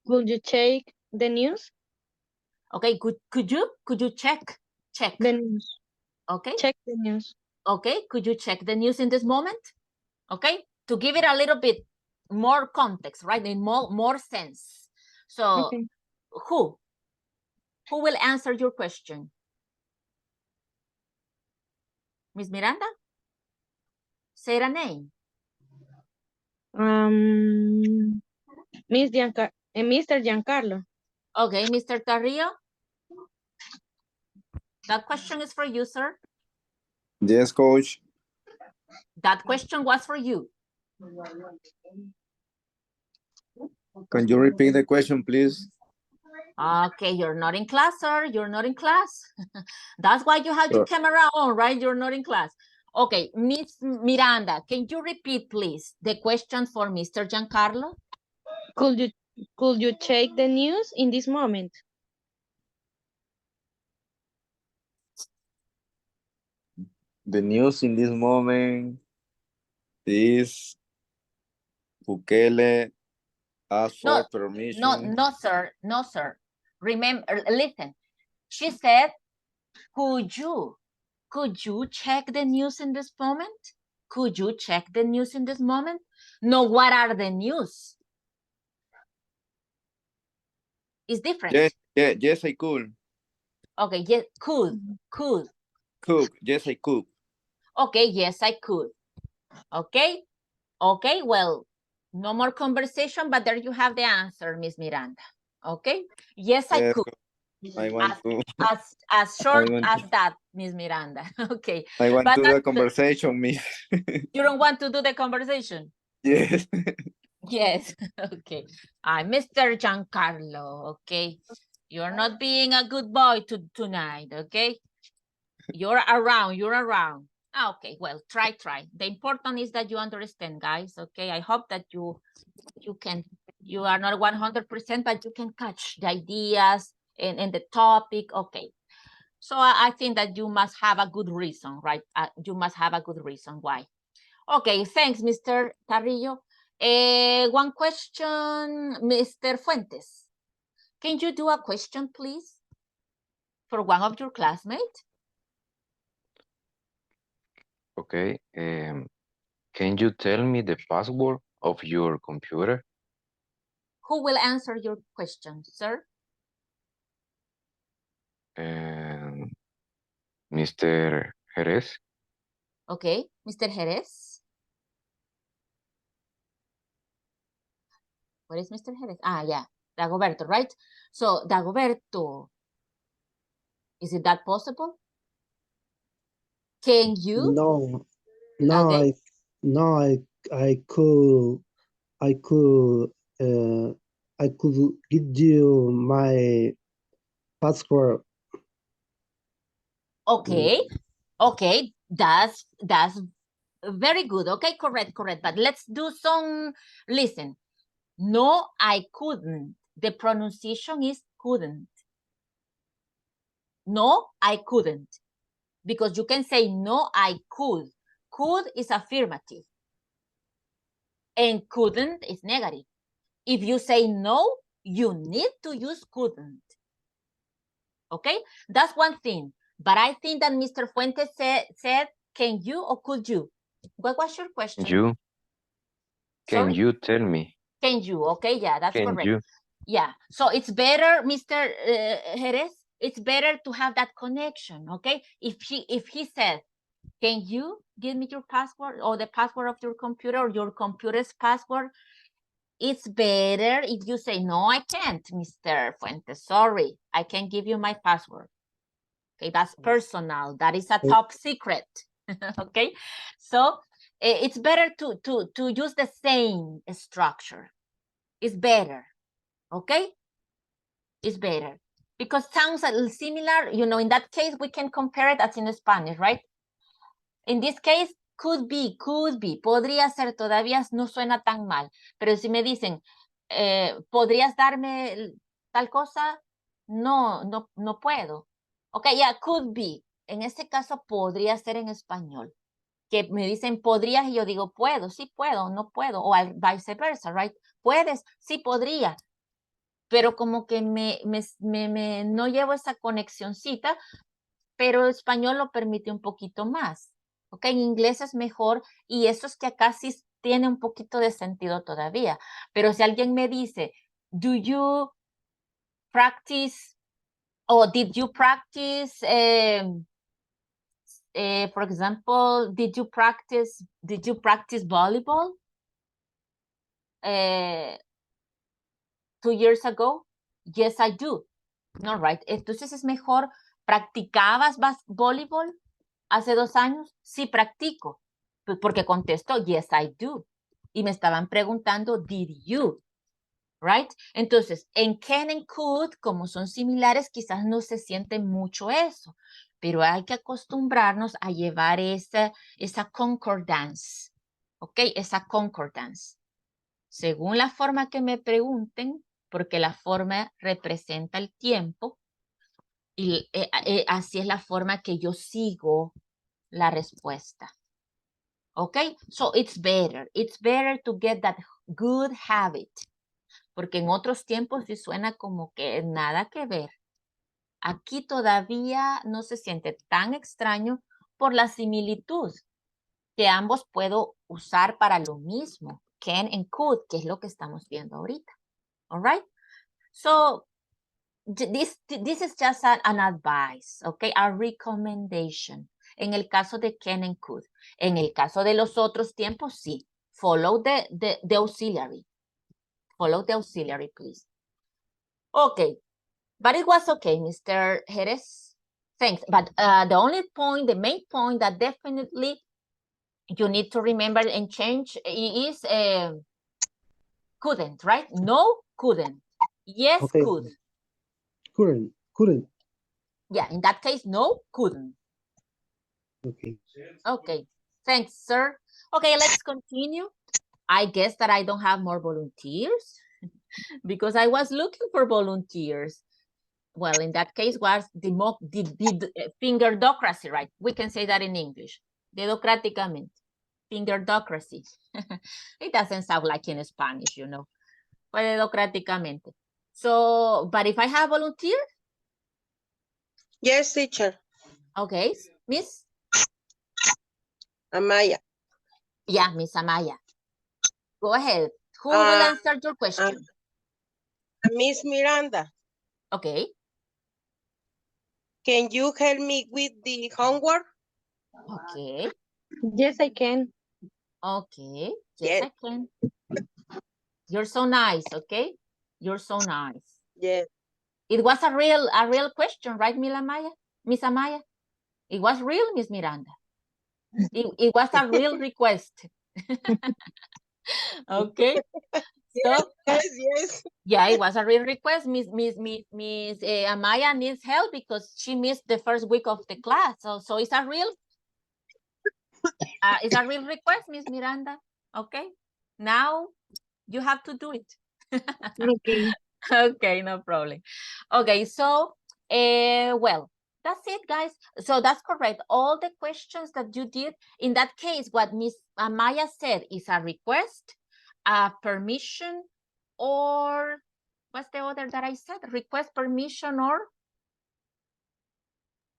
Could you check the news? Okay, could you check The news. Okay. Check the news. Okay, could you check the news in this moment? Okay, to give it a little bit more context, right? In more sense. So Okay. who will answer your question? Miss Miranda? Say a name. Mr. Giancarlo. Okay, Mr. Carrillo. That question is for you, sir. Yes, coach. That question was for you. Can you repeat the question, please? Okay, you're not in class, sir. You're not in class. That's why you have your camera on, right? You're not in class. Okay, Miss Miranda, can you repeat, please, the question for Mr. Giancarlo? Could you check the news in this moment? The news in this moment is Bukele asked for permission. No, sir. No, sir. Remember, listen. She said, could you check the news in this moment? Could you check the news in this moment? No, what are the news? It's different. Yes, I could. Okay, yes, could. Cook, yes, I could. Okay, yes, I could. Okay, well, no more conversation, but there you have the answer, Miss Miranda. Okay, yes, I could. I want to. As short as that, Miss Miranda. Okay. I want to do the conversation, Miss. You don't want to do the conversation? Yes. Yes. Okay. Mr. Giancarlo, okay. You're not being a good boy tonight, okay? You're around. Okay, well, try. The important is that you understand, guys, okay? I hope that you are not 100%, but you can catch the ideas and the topic, okay. So I think that you must have a good reason, right? You must have a good reason why. Okay, thanks, Mr. Carrillo. One question, Mr. Fuentes. Can you do a question, please, for one of your classmates? Okay. Can you tell me the password of your computer? Who will answer your question, sir? Mr. Jerez. Okay, Mr. Jerez. Where is Mr. Jerez? Yeah, Dagoberto, right? So, Dagoberto, is it that possible? Can you? No, Okay. I could give you my password. Okay, that's very good. Okay, correct. But let's do some, listen. No, I couldn't. The pronunciation is couldn't. No, I couldn't. Because you can say, no, I could. Could is affirmative. And couldn't is negative. If you say no, you need to use couldn't. Okay, that's one thing. But I think that Mr. Fuentes said, can you or could you? What was your question? Can you tell me? Can you? Okay, yeah, that's correct. Yeah, so it's better, Mr. Jerez, it's better to have that connection, okay? If he said, can you give me your password or the password of your computer or your computer's password? It's better if you say, no, I can't, Mr. Fuentes, sorry, I can't give you my password. Okay, that's personal, that is a top secret, okay? So it's better to use the same structure. It's better, okay? It's better because sounds a little similar. You know, in that case, we can compare it as in Spanish, right? In this case, could be, podría ser, todavía no suena tan mal, pero si me dicen, ¿podrías darme tal cosa? No puedo. Ok, yeah, could be. En este caso, podría ser en español. Que me dicen, ¿podrías? Y yo digo, puedo, sí puedo, no puedo. O viceversa, right? ¿Puedes? Sí podría. Pero como que no llevo esa conexioncita, pero el español lo permite un poquito más. Ok, en inglés es mejor y eso es que acá sí tiene un poquito de sentido todavía. Pero si alguien me dice, do you practice or did you practice, for example, did you practice volleyball 2 years ago? Yes, I do. No, right. Entonces es mejor, ¿practicabas voleibol hace 2 años? Sí, practico. Pues porque contesto, yes, I do. Y me estaban preguntando, did you? Right? Entonces, en can and could, como son similares, quizás no se siente mucho eso, pero hay que acostumbrarnos a llevar esa concordance. ¿Ok? Esa concordance. Según la forma que me pregunten, porque la forma representa el tiempo, y así es la forma que yo sigo la respuesta. Okay, so it's better to get that good habit, porque en otros tiempos sí suena como que nada que ver. Aquí todavía no se siente tan extraño por la similitud que ambos puedo usar para lo mismo, can and could, que es lo que estamos viendo ahorita. All right, so this is just an advice, okay, a recommendation. En el caso de can and could. En el caso de los otros tiempos, sí. Follow the auxiliary. Follow the auxiliary, please. Okay, but it was okay, Mr. Jerez. Thanks. But the main point that definitely you need to remember and change is couldn't, right? No, couldn't. Yes, Okay. could. Couldn't. Yeah, in that case, no, couldn't. Okay. Okay, thanks, sir. Okay, let's continue. I guess that I don't have more volunteers because I was looking for volunteers. Well, in that case was the fingerdocracy, right? We can say that in English. Dedocráticamente. Fingerdocracy. It doesn't sound like in Spanish, you know. But dedocráticamente. So, but if I have volunteer? Yes, teacher. Okay, Miss? Amaya. Yeah, Miss Amaya. Go ahead. Who will answer your question? Miss Miranda. Okay. Can you help me with the homework? Okay. Yes, I can. Okay. Yes. I can. You're so nice, okay? You're so nice. Yes. It was a real question, right, Miss Amaya? It was real, Miss Miranda. It was a real request. Okay. So Yes. yeah, it was a real request. Miss Amaya needs help because she missed the first week of the class. So it's a real request, Miss Miranda. Okay. Now you have to do it. Okay. Okay, no problem. Okay, so well, that's it, guys. So that's correct. All the questions that you did, in that case, what Miss Amaya said is a request, a permission, or what's the other that I said? Request, permission, or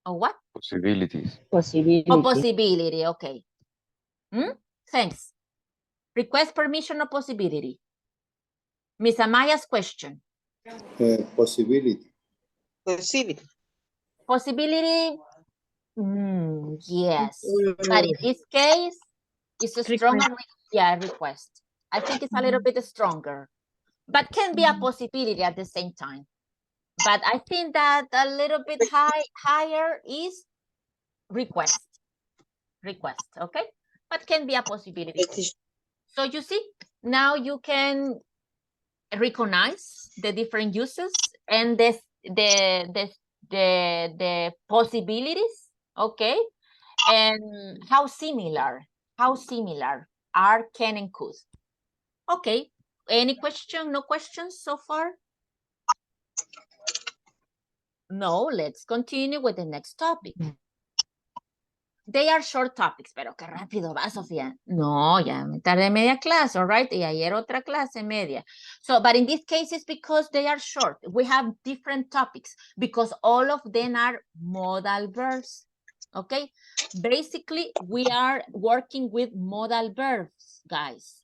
what? Possibilities. Possibility. Oh, possibility, okay. Thanks. Request, permission, or possibility? Miss Amaya's question. Possibility. Possibility. Possibility, yes. But in this case, it's a stronger, request. I think it's a little bit stronger, but can be a possibility at the same time. But I think that a little bit higher is request, okay? But can be a possibility. So you see, now you can recognize the different uses and the possibilities, okay? And how similar are can and could. Okay, any question? No questions so far? No, let's continue with the next topic. They are short topics, pero qué rápido va, Sofía. No, ya me tardé media clase, all right? Y ayer otra clase media. So, but in this case, it's because they are short. We have different topics because all of them are modal verbs, okay? Basically, we are working with modal verbs, guys.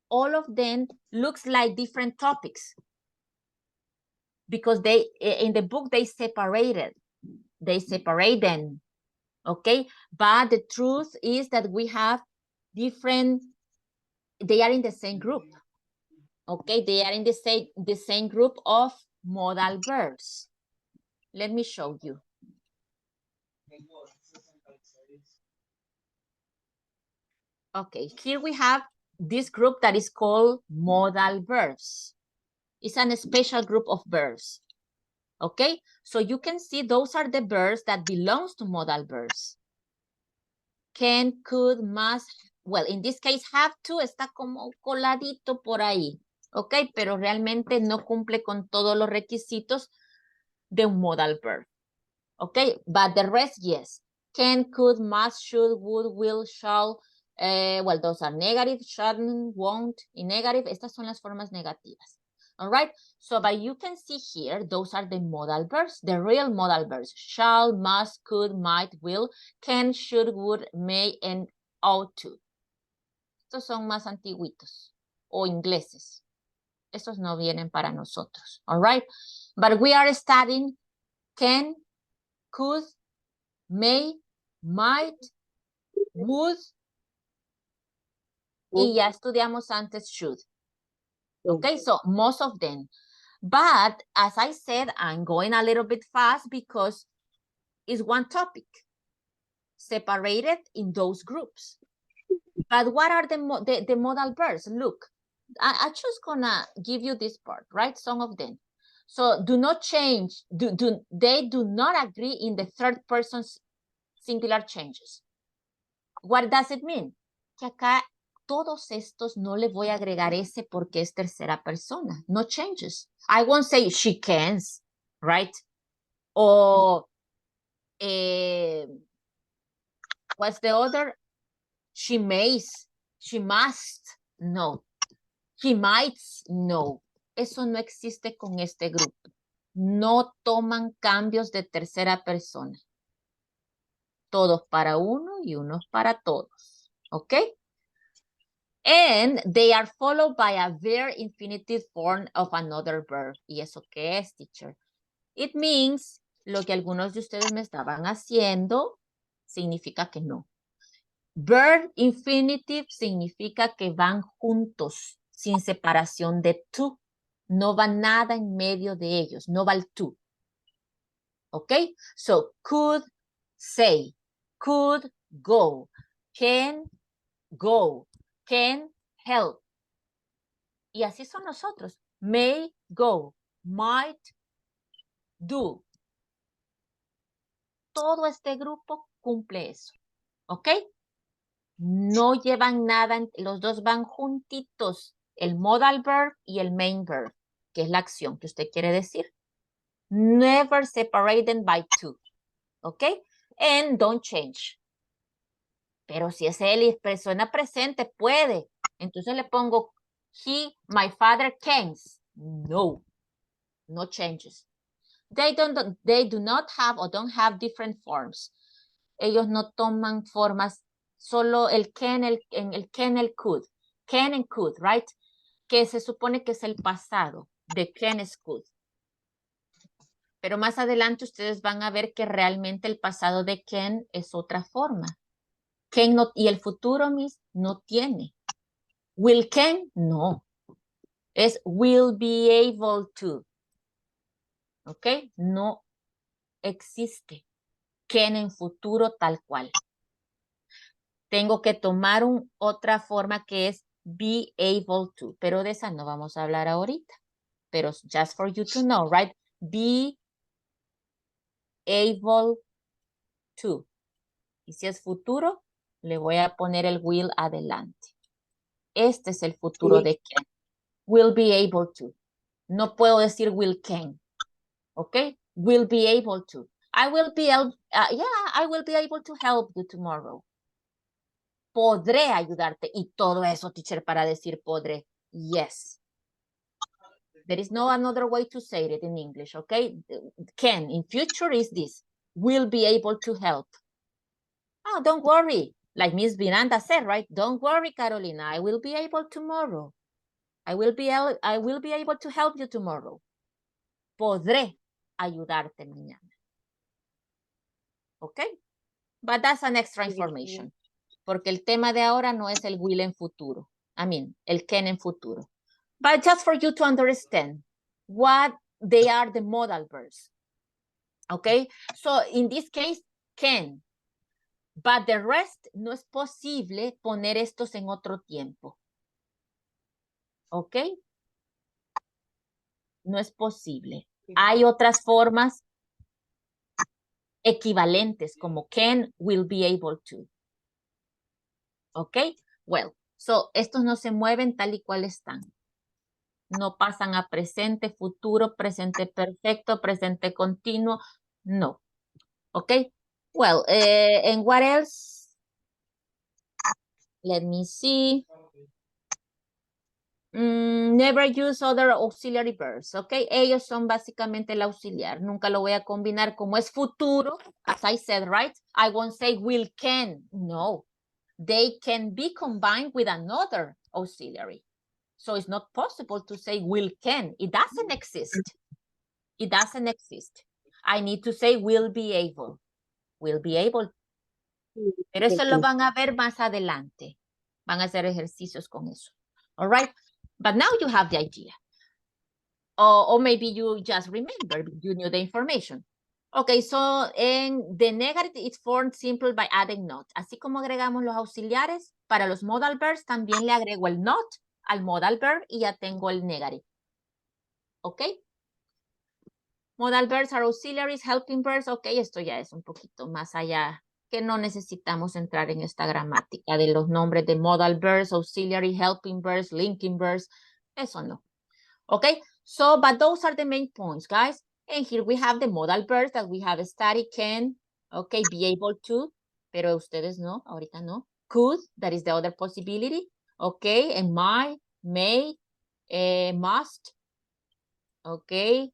All of them looks like different topics because they, in the book, they separate them. Okay, but the truth is that we have different, they are in the same group. Okay, they are in the same group of modal verbs. Let me show you. Okay, here we have this group that is called modal verbs. It's a special group of verbs. Okay, so you can see those are the verbs that belongs to modal verbs. Can, could, must, well, in this case, have to está como coladito por ahí, ¿ok? Pero realmente no cumple con todos los requisitos de un modal verb, ¿ok? But the rest, yes. Can, could, must, should, would, will, shall, well, those are negative, shouldn't, won't, y negative. Estas son las formas negativas. All right, so but you can see here, those are the modal verbs, the real modal verbs. Shall, must, could, might, will, can, should, would, may, and ought to. Estos son más antiguitos o ingleses. Estos no vienen para nosotros. All right, but we are studying can, could, may, might, would, y ya estudiamos antes should. Okay, so most of them. But as I said, I'm going a little bit fast because it's one topic separated in those groups. But what are the modal verbs? Look, I just gonna give you this part, right? Some of them. So do not change. They do not agree in the third person singular changes. What does it mean? Que acá todos estos no le voy a agregar ese porque es tercera persona. No changes. I won't say she can, right? Or what's the other? She mays, she must, no. He might, no. Eso no existe con este grupo. No toman cambios de tercera persona. Todos para uno y unos para todos. ¿Ok? And they are followed by a very infinitive form of another verb. ¿Y eso qué es, teacher? It means, lo que algunos de ustedes me estaban haciendo, significa que no. Verb infinitive significa que van juntos, sin separación de to. No va nada en medio de ellos, no va el to. ¿Ok? So, could say, could go, can go, can help. Y así son nosotros. May go, might do. Todo este grupo cumple eso. ¿Ok? No llevan nada, los dos van juntitos. El modal verb y el main verb, que es la acción que usted quiere decir. Never separate them by two. ¿Ok? And don't change. Pero si es él y es persona presente, puede. Entonces le pongo he, my father, can. No. No changes. They do not have or don't have different forms. Ellos no toman formas, solo el can, el can, el could. Can and could, right? Que se supone que es el pasado de can is could. Pero más adelante ustedes van a ver que realmente el pasado de can es otra forma. Can no, y el futuro, Miss, no tiene. Will can, no. Es will be able to. ¿Ok? No existe can en futuro tal cual. Tengo que tomar otra forma que es be able to, pero de esa no vamos a hablar ahorita. Pero just for you to know, right? Be able to. Y si es futuro, le voy a poner el will adelante. Este es el futuro de can. Will be able to. No puedo decir will can. ¿Ok? Will be able to. I will be able, I will be able to help you tomorrow. Podré ayudarte. Y todo eso, teacher, para decir podré. Yes. There is no another way to say it in English, okay? Can in future is this. Will be able to help. Oh, don't worry. Like Miss Miranda said, right? Don't worry, Carolina. I will be able tomorrow. I will be able to help you tomorrow. Podré ayudarte mañana. Okay? But that's an extra information. Porque el tema de ahora no es el will en futuro. I mean, el can en futuro. But just for you to understand what they are the modal verbs. Okay? So in this case, can. But the rest no es posible poner estos en otro tiempo. ¿Ok? No es posible. Hay otras formas equivalentes como can, will be able to. ¿Ok? Well, so estos no se mueven tal y cual están. No pasan a presente, futuro, presente perfecto, presente continuo. No. ¿Ok? Well, and what else? Let me see. Never use other auxiliary verbs, ¿ok? Ellos son básicamente el auxiliar. Nunca lo voy a combinar como es futuro. As I said, right? I won't say will can. No. They can be combined with another auxiliary. So it's not possible to say will can. It doesn't exist. It doesn't exist. I need to say will be able. Will be able. Pero eso lo van a ver más adelante. Van a hacer ejercicios con eso. All right? But now you have the idea. Or maybe you just remember, you knew the information. Okay, so in the negative is formed simple by adding not. Así como agregamos los auxiliares, para los modal verbs también le agrego el not al modal verb y ya tengo el negative. Okay? Modal verbs are auxiliaries, helping verbs. Okay, esto ya es un poquito más allá, que no necesitamos entrar en esta gramática de los nombres de modal verbs, auxiliary, helping verbs, linking verbs. Eso no. Okay, so, but those are the main points, guys. And here we have the modal verbs that we have studied, can, okay, be able to, pero ustedes no, ahorita no. Could, that is the other possibility, okay, and might, may, must, okay,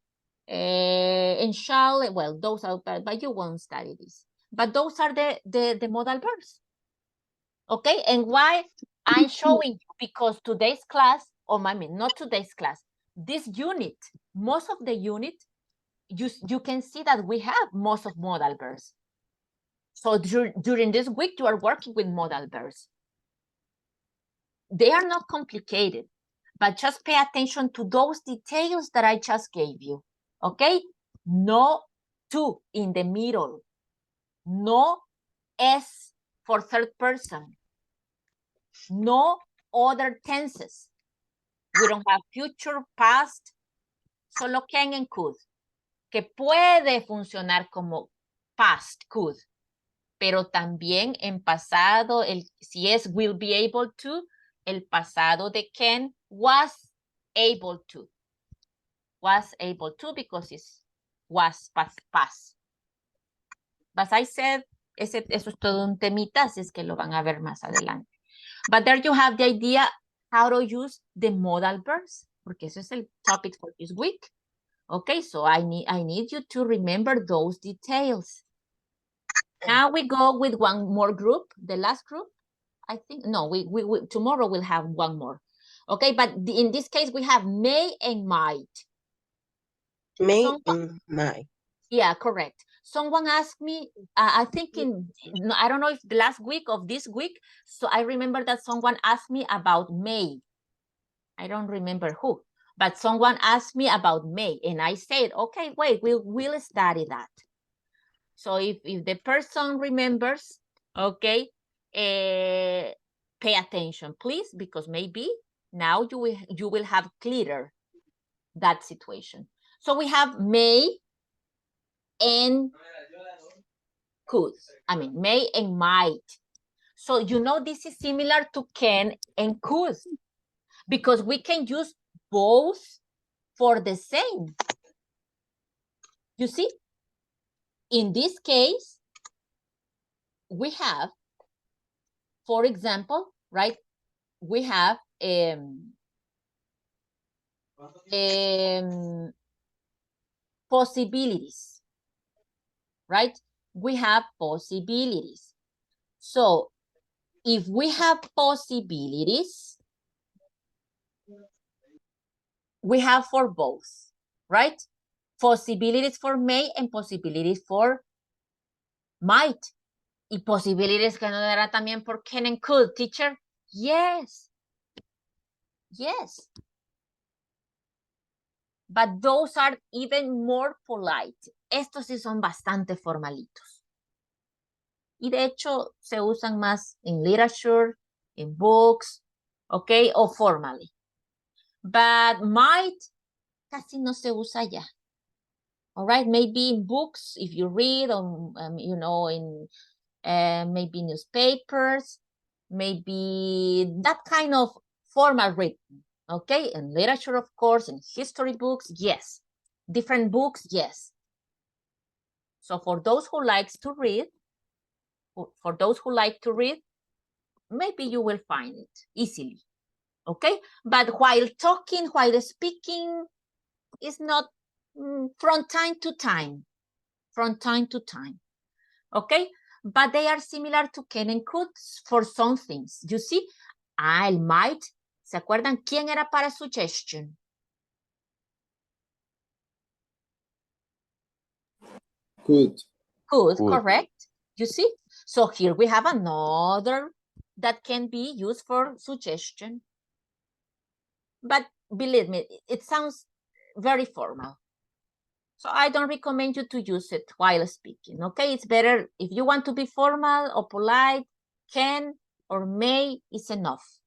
and shall, well, those are, but you won't study this. But those are the modal verbs. Okay, and why I'm showing you, because today's class, or I mean, not today's class, this unit, most of the unit, you can see that we have most of modal verbs. So during this week, you are working with modal verbs. They are not complicated, but just pay attention to those details that I just gave you, okay? No to in the middle, no S for third person, no other tenses. We don't have future, past, solo can and could, que puede funcionar como past, could, pero también en pasado, si es will be able to, el pasado de can was able to because it's was past. But I said, eso es todo un temita, así es que lo van a ver más adelante. But there you have the idea how to use the modal verbs, porque ese es el topic for this week. Okay, so I need you to remember those details. Now we go with one more group, the last group. I think, no, we tomorrow we'll have one more. Okay, but in this case, we have may and might. May and might. Yeah, correct. Someone asked me, I think I don't know if the last week of this week, so I remember that someone asked me about May. I don't remember who, but someone asked me about May, and I said, okay, wait, we'll study that. So if the person remembers, okay, pay attention, please, because maybe now you will have clearer that situation. So we have may and could. I mean, may and might. So you know this is similar to can and could because we can use both for the same. You see? In this case, we have, for example, right? We have possibilities, right? We have possibilities. So if we have possibilities, we have for both, right? Possibilities for may and possibilities for might. Y posibilidades que no dará también por can and could, teacher? Yes. Yes. But those are even more polite. Estos sí son bastante formalitos. Y de hecho se usan más en literature, in books, okay, o formally. But might casi no se usa ya. All right, maybe in books, if you read, you know, in maybe newspapers, maybe that kind of formal written, okay? In literature, of course, in history books, yes. Different books, yes. So for those who likes to read, maybe you will find it easily, okay? But while talking, while speaking, is not from time to time, okay? But they are similar to can and could for some things. You see, I might. ¿Se acuerdan quién era para suggestion? Could. Could, correct. You see? So here we have another that can be used for suggestion. But believe me, it sounds very formal. So I don't recommend you to use it while speaking, okay? It's better if you want to be formal or polite, can or may is enough,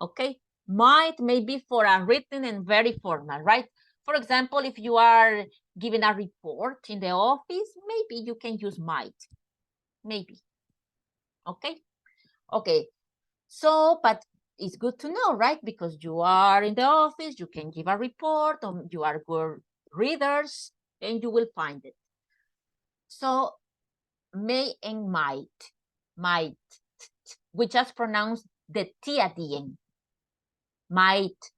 okay? Might may be for a written and very formal, right? For example, if you are giving a report in the office, maybe you can use might, maybe, okay? Okay, so, but it's good to know, right? Because you are in the office, you can give a report, or you are good readers, and you will find it. So, may and might, we just pronounce the T at the end. Might,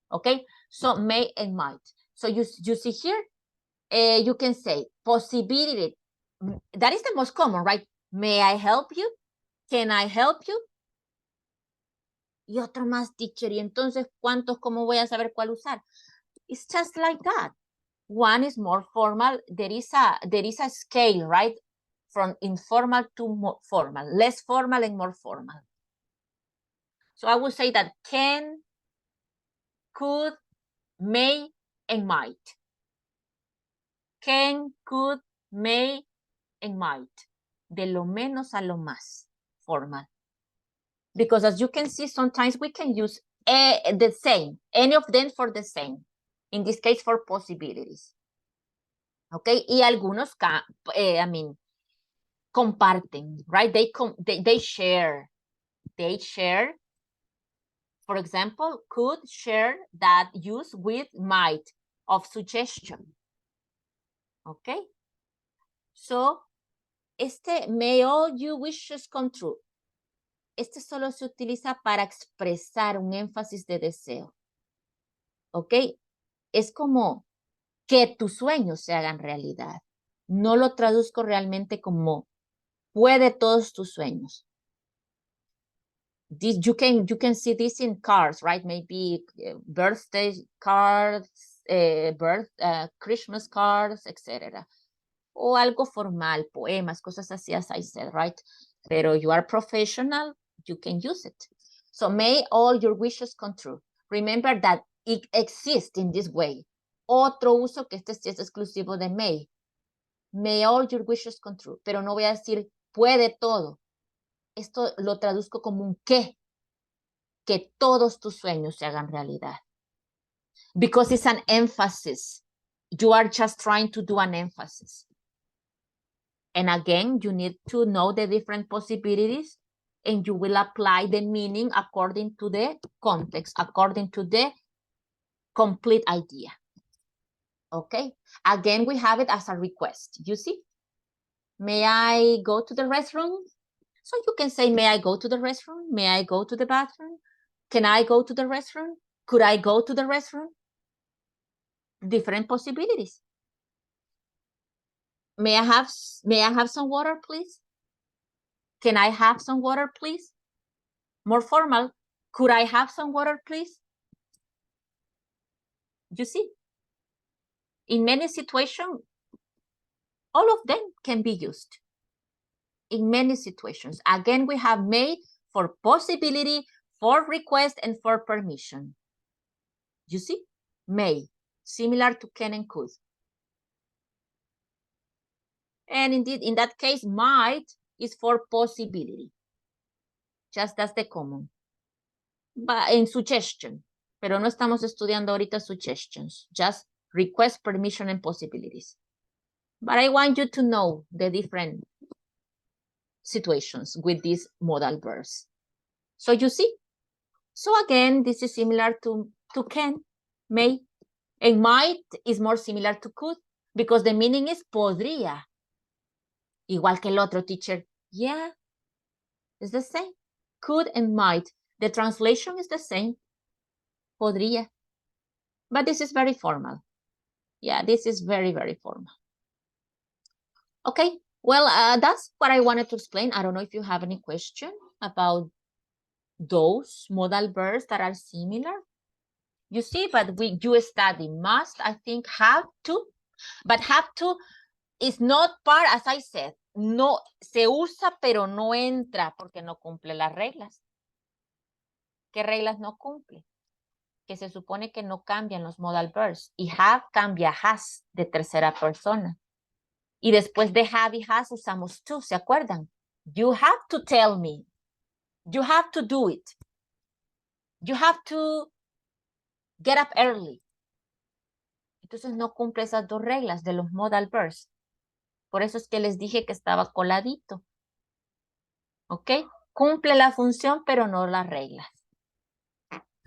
okay? So, may and might. So, you see here, you can say possibility. That is the most common, right? May I help you? Can I help you? Y otro más, teacher. Y entonces, ¿cuántos? ¿Cómo voy a saber cuál usar? It's just like that. One is more formal. There is a scale, right? From informal to more formal, less formal and more formal. So I would say that can, could, may, and might. Can, could, may, and might. De lo menos a lo más formal. Because as you can see, sometimes we can use the same, any of them for the same. In this case, for possibilities. Okay, y algunos, comparten, right? They share. They share. For example, could share that use with might of suggestion. Okay. So, may all your wishes come true. Solo se utiliza para expresar un énfasis de deseo. ¿Ok? Es como que tus sueños se hagan realidad. No lo traduzco realmente como puede todos tus sueños. This you can see this in cards, right? Maybe birthday cards, Christmas cards, etc. O algo formal, poemas, cosas así, as I said, right? Pero you are professional, you can use it. So may all your wishes come true. Remember that it exists in this way. Otro uso que este sí es exclusivo de may. May all your wishes come true. Pero no voy a decir puede todo. Esto lo traduzco como un que todos tus sueños se hagan realidad. Because it's an emphasis. You are just trying to do an emphasis. And again, you need to know the different possibilities and you will apply the meaning according to the context, according to the complete idea. Okay, again, we have it as a request. You see, may I go to the restroom? So you can say, may I go to the restroom? May I go to the bathroom? Can I go to the restroom? Could I go to the restroom? Different possibilities. May I have some water, please? Can I have some water, please? More formal, could I have some water, please? You see, in many situations, all of them can be used. In many situations. Again, we have may for possibility, for request, and for permission. You see, may, similar to can and could. And indeed, in that case, might is for possibility. Just as the common. But in suggestion. Pero no estamos estudiando ahorita suggestions. Just request, permission, and possibilities. But I want you to know the different situations with these modal verbs. So you see? So again, this is similar to can, may, and might is more similar to could because the meaning is podría. Igual que el otro, teacher. Yeah, it's the same. Could and might. The translation is the same. Podría. But this is very formal. Yeah, this is very, very formal. Okay, well, that's what I wanted to explain. I don't know if you have any question about those modal verbs that are similar. You see, but you study must, I think, have to, but have to is not part, as I said, no, se usa, pero no entra porque no cumple las reglas. ¿Qué reglas no cumple? Que se supone que no cambian los modal verbs. Y have cambia has de tercera persona. Y después de have y has usamos to, ¿se acuerdan? You have to tell me. You have to do it. You have to get up early. Entonces no cumple esas dos reglas de los modal verbs. Por eso es que les dije que estaba coladito. ¿Ok? Cumple la función, pero no las reglas.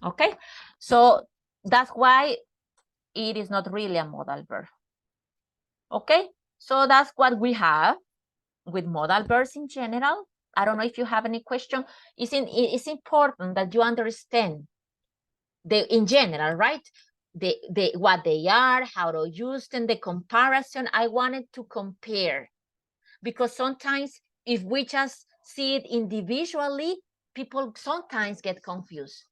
¿Ok? So, that's why it is not really a modal verb. ¿Ok? So, that's what we have with modal verbs in general. I don't know if you have any question. It's important that you understand in general, right? What they are, how to use them, the comparison. I wanted to compare because sometimes if we just see it individually, people sometimes get confused.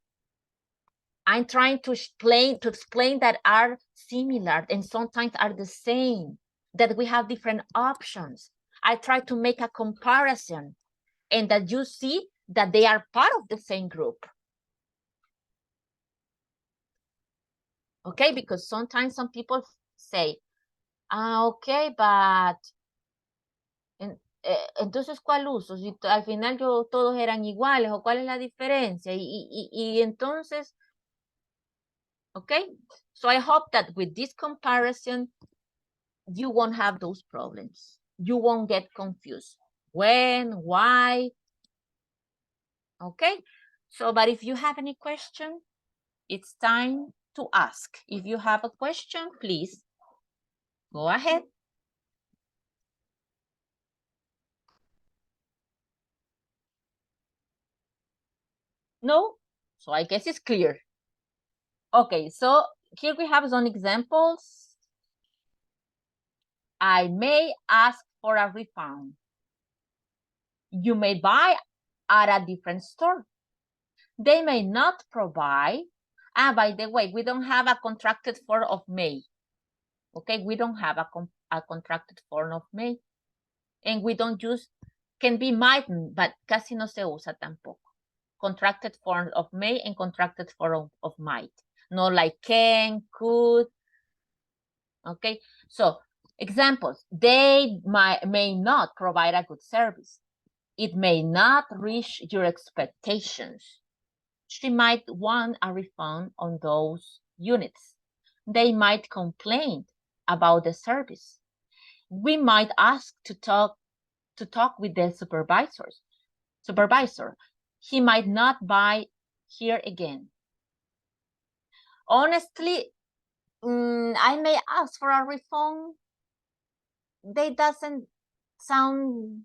I'm trying to explain that are similar and sometimes are the same, that we have different options. I try to make a comparison and that you see that they are part of the same group. Okay, because sometimes some people say, okay, but entonces, ¿cuál uso? Si al final todos eran iguales, ¿o cuál es la diferencia? Y entonces, okay? So I hope that with this comparison, you won't have those problems. You won't get confused. When, why? Okay? So, but if you have any question, it's time to ask. If you have a question, please go ahead. No? So I guess it's clear. Okay, so here we have some examples. I may ask for a refund. You may buy at a different store. They may not provide. By the way, we don't have a contracted form of may. Okay, we don't have a contracted form of may. And we don't use, can be might, but casi no se usa tampoco. Contracted form of may and contracted form of might. No like can, could. Okay, so examples. They may not provide a good service. It may not reach your expectations. She might want a refund on those units. They might complain about the service. We might ask to talk with the supervisor. He might not buy here again. Honestly, I may ask for a refund. They doesn't sound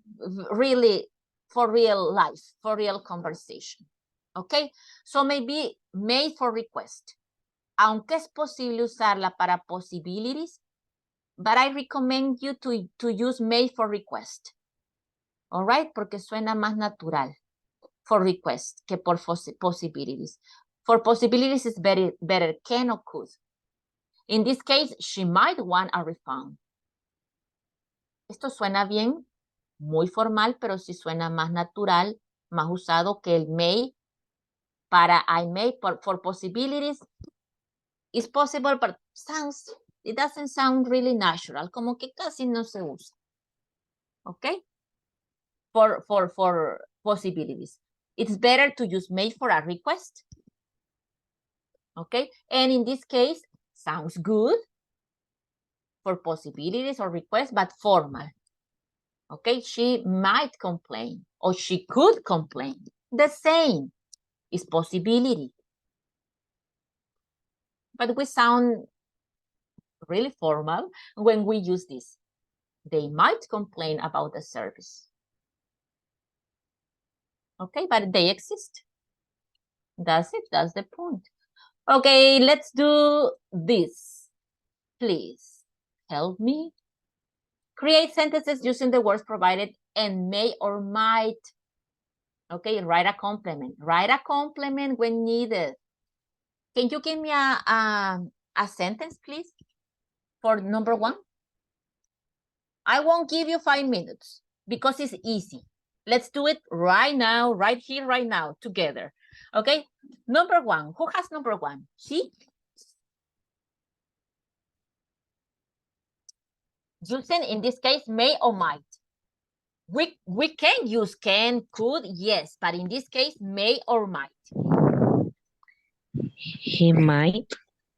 really for real life, for real conversation. Okay, so maybe made for request. Aunque es posible usarla para possibilities, but I recommend you to use made for request. All right, porque suena más natural for request que por possibilities. For possibilities is better can or could. In this case, she might want a refund. Esto suena bien, muy formal, pero sí suena más natural, más usado que el may. Para I may, for possibilities, it's possible, but it doesn't sound really natural, como que casi no se usa. Okay? For possibilities. It's better to use may for a request. Okay? And in this case, sounds good for possibilities or requests, but formal. Okay? She might complain or she could complain. The same is possibility. But we sound really formal when we use this. They might complain about the service. Okay, but they exist. That's it, that's the point. Okay, let's do this. Please help me. Create sentences using the words provided and may or might. Okay, write a complement. Write a complement when needed. Can you give me a sentence, please, for number 1? I won't give you 5 minutes because it's easy. Let's do it right now, right here, right now, together. Okay, number 1. Who has number 1? She? Using, in this case, may or might. We can use can, could, yes, but in this case, may or might. He might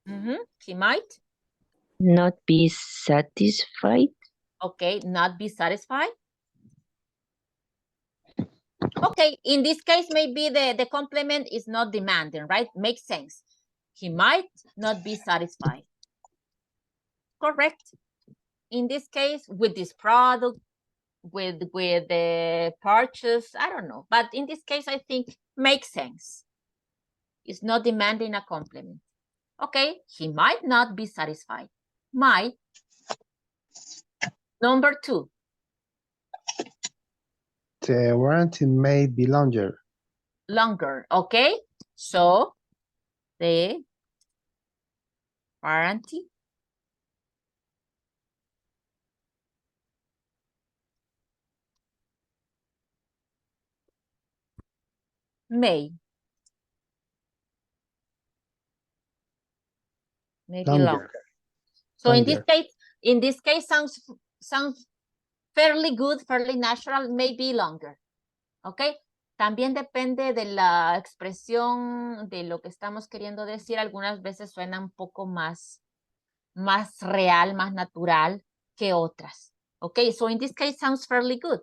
He might. not be satisfied. Okay, not be satisfied. Okay, in this case, maybe the complement is not demanding, right? Makes sense. He might not be satisfied. Correct. In this case, with this product, with the purchase, I don't know. But in this case, I think makes sense. It's not demanding a complement. Okay, he might not be satisfied. Might. Number 2. The warranty may be longer. Longer, okay? So, the warranty may be Longer. longer. So Longer. in this case sounds fairly good, fairly natural, maybe longer. Okay? También depende de la expresión de lo que estamos queriendo decir. Algunas veces suena un poco más real, más natural que otras. Okay, so in this case sounds fairly good.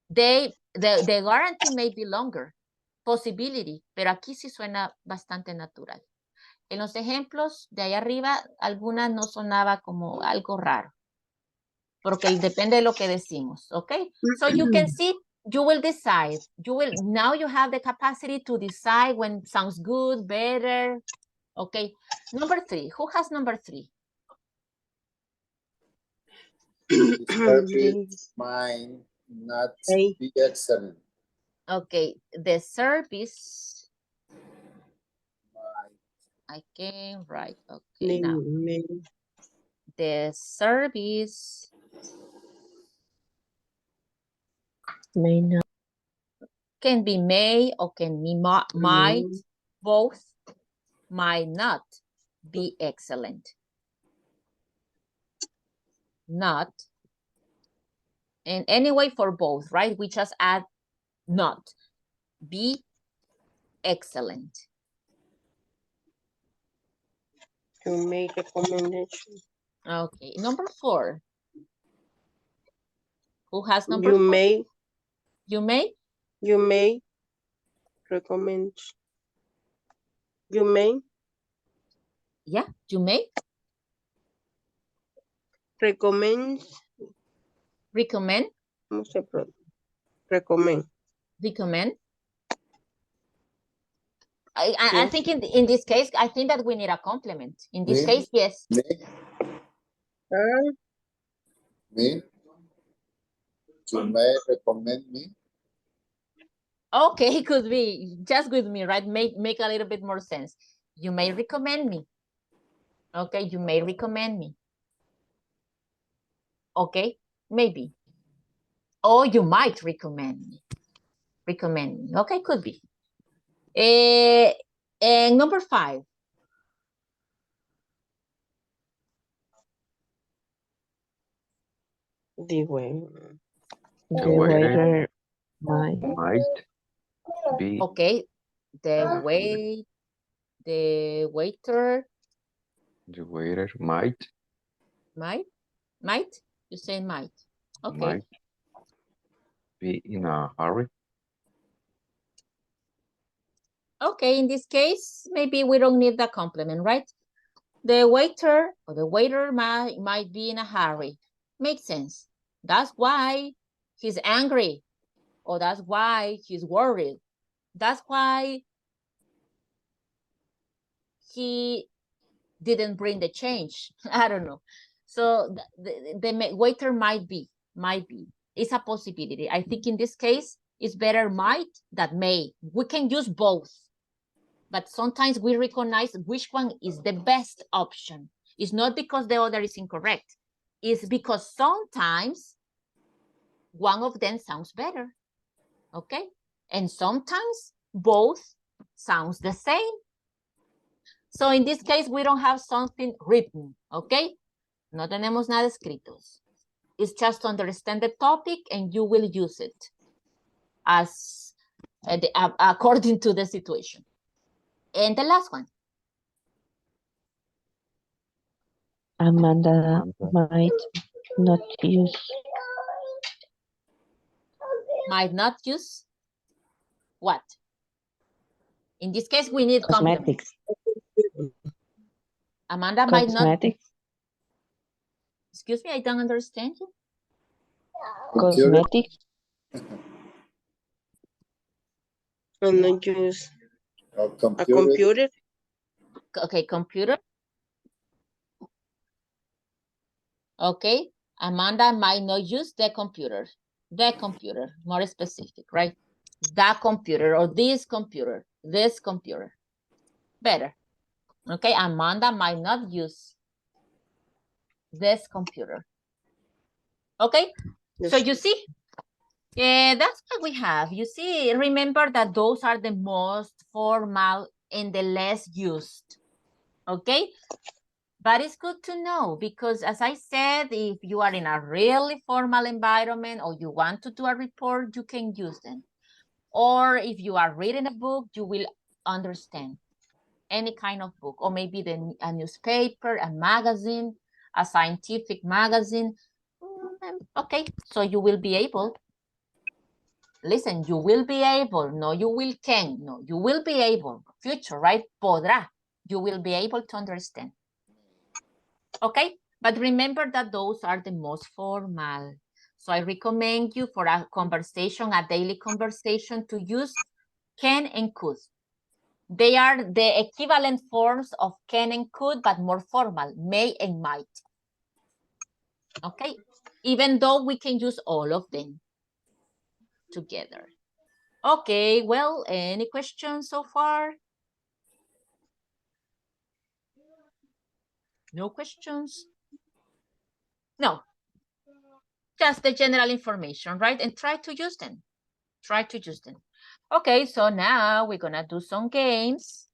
The guarantee may be longer. Possibility, pero aquí sí suena bastante natural. En los ejemplos de ahí arriba, algunas no sonaba como algo raro. Porque depende de lo que decimos, okay? So you can see, you will decide. Now you have the capacity to decide when sounds good, better. Okay, number 3. Who has number 3? The service might not be excellent. Okay, the service I can write. Okay, They now may. the service May not. can be may or can be might, both might not be excellent. Not. And anyway for both, right? We just add not. Be excellent. To make recommendation. Okay, number 4. Who has number You 4? may. You may? You may recommend. You may Yeah, you may. recommend. Recommend. ¿Cómo se pronuncia? Recommend. Recommend. I Yes. think in this case, I think that we need a complement. In this Me? case, yes. Me? Ah, Me? You may recommend me? Okay, it could be just with me, right? Make a little bit more sense. You may recommend me. Okay, you may recommend me. Okay, maybe. Or you might recommend me. Recommend me. Okay, could be. And number 5. the way. The The waiter waiter might. might be, Okay, the accurate. waiter The waiter might might, you say might. Okay. might be in a hurry. Okay, in this case, maybe we don't need the complement, right? The waiter might be in a hurry. Makes sense. That's why he's angry. Or that's why he's worried. That's why he didn't bring the change. I don't know. So the waiter might be. It's a possibility. I think in this case, it's better might than may. We can use both. But sometimes we recognize which one is the best option. It's not because the other is incorrect. It's because sometimes one of them sounds better, okay? And sometimes both sounds the same. So in this case, we don't have something written, okay? No tenemos nada escritos. It's just to understand the topic and you will use it as according to the situation. And the last one. Amanda might not use. Might not use what? In this case, we need complement. Cosmetics. Amanda might not. Cosmetics. Excuse me, I don't understand you. Cosmetics. And not use Or a computer? computer. Okay, computer. Okay, Amanda might not use the computer. The computer, more specific, right? The computer or this computer. Better. Okay, Amanda might not use this computer. Okay, so you see, that's what we have. You see, remember that those are the most formal and the less used. Okay, but it's good to know because as I said, if you are in a really formal environment or you want to do a report, you can use them. Or if you are reading a book, you will understand any kind of book, or maybe a newspaper, a magazine, a scientific magazine. Okay, so you will be able, listen, you will be able, no, you will can, no, you will be able, future, right? Podrá, you will be able to understand. Okay, but remember that those are the most formal. So I recommend you for a conversation, a daily conversation, to use can and could. They are the equivalent forms of can and could, but more formal, may and might. Okay, even though we can use all of them together. Okay, well, any questions so far? No questions? No. Just the general information, right? And try to use them. Try to use them. Okay, so now we're gonna do some games.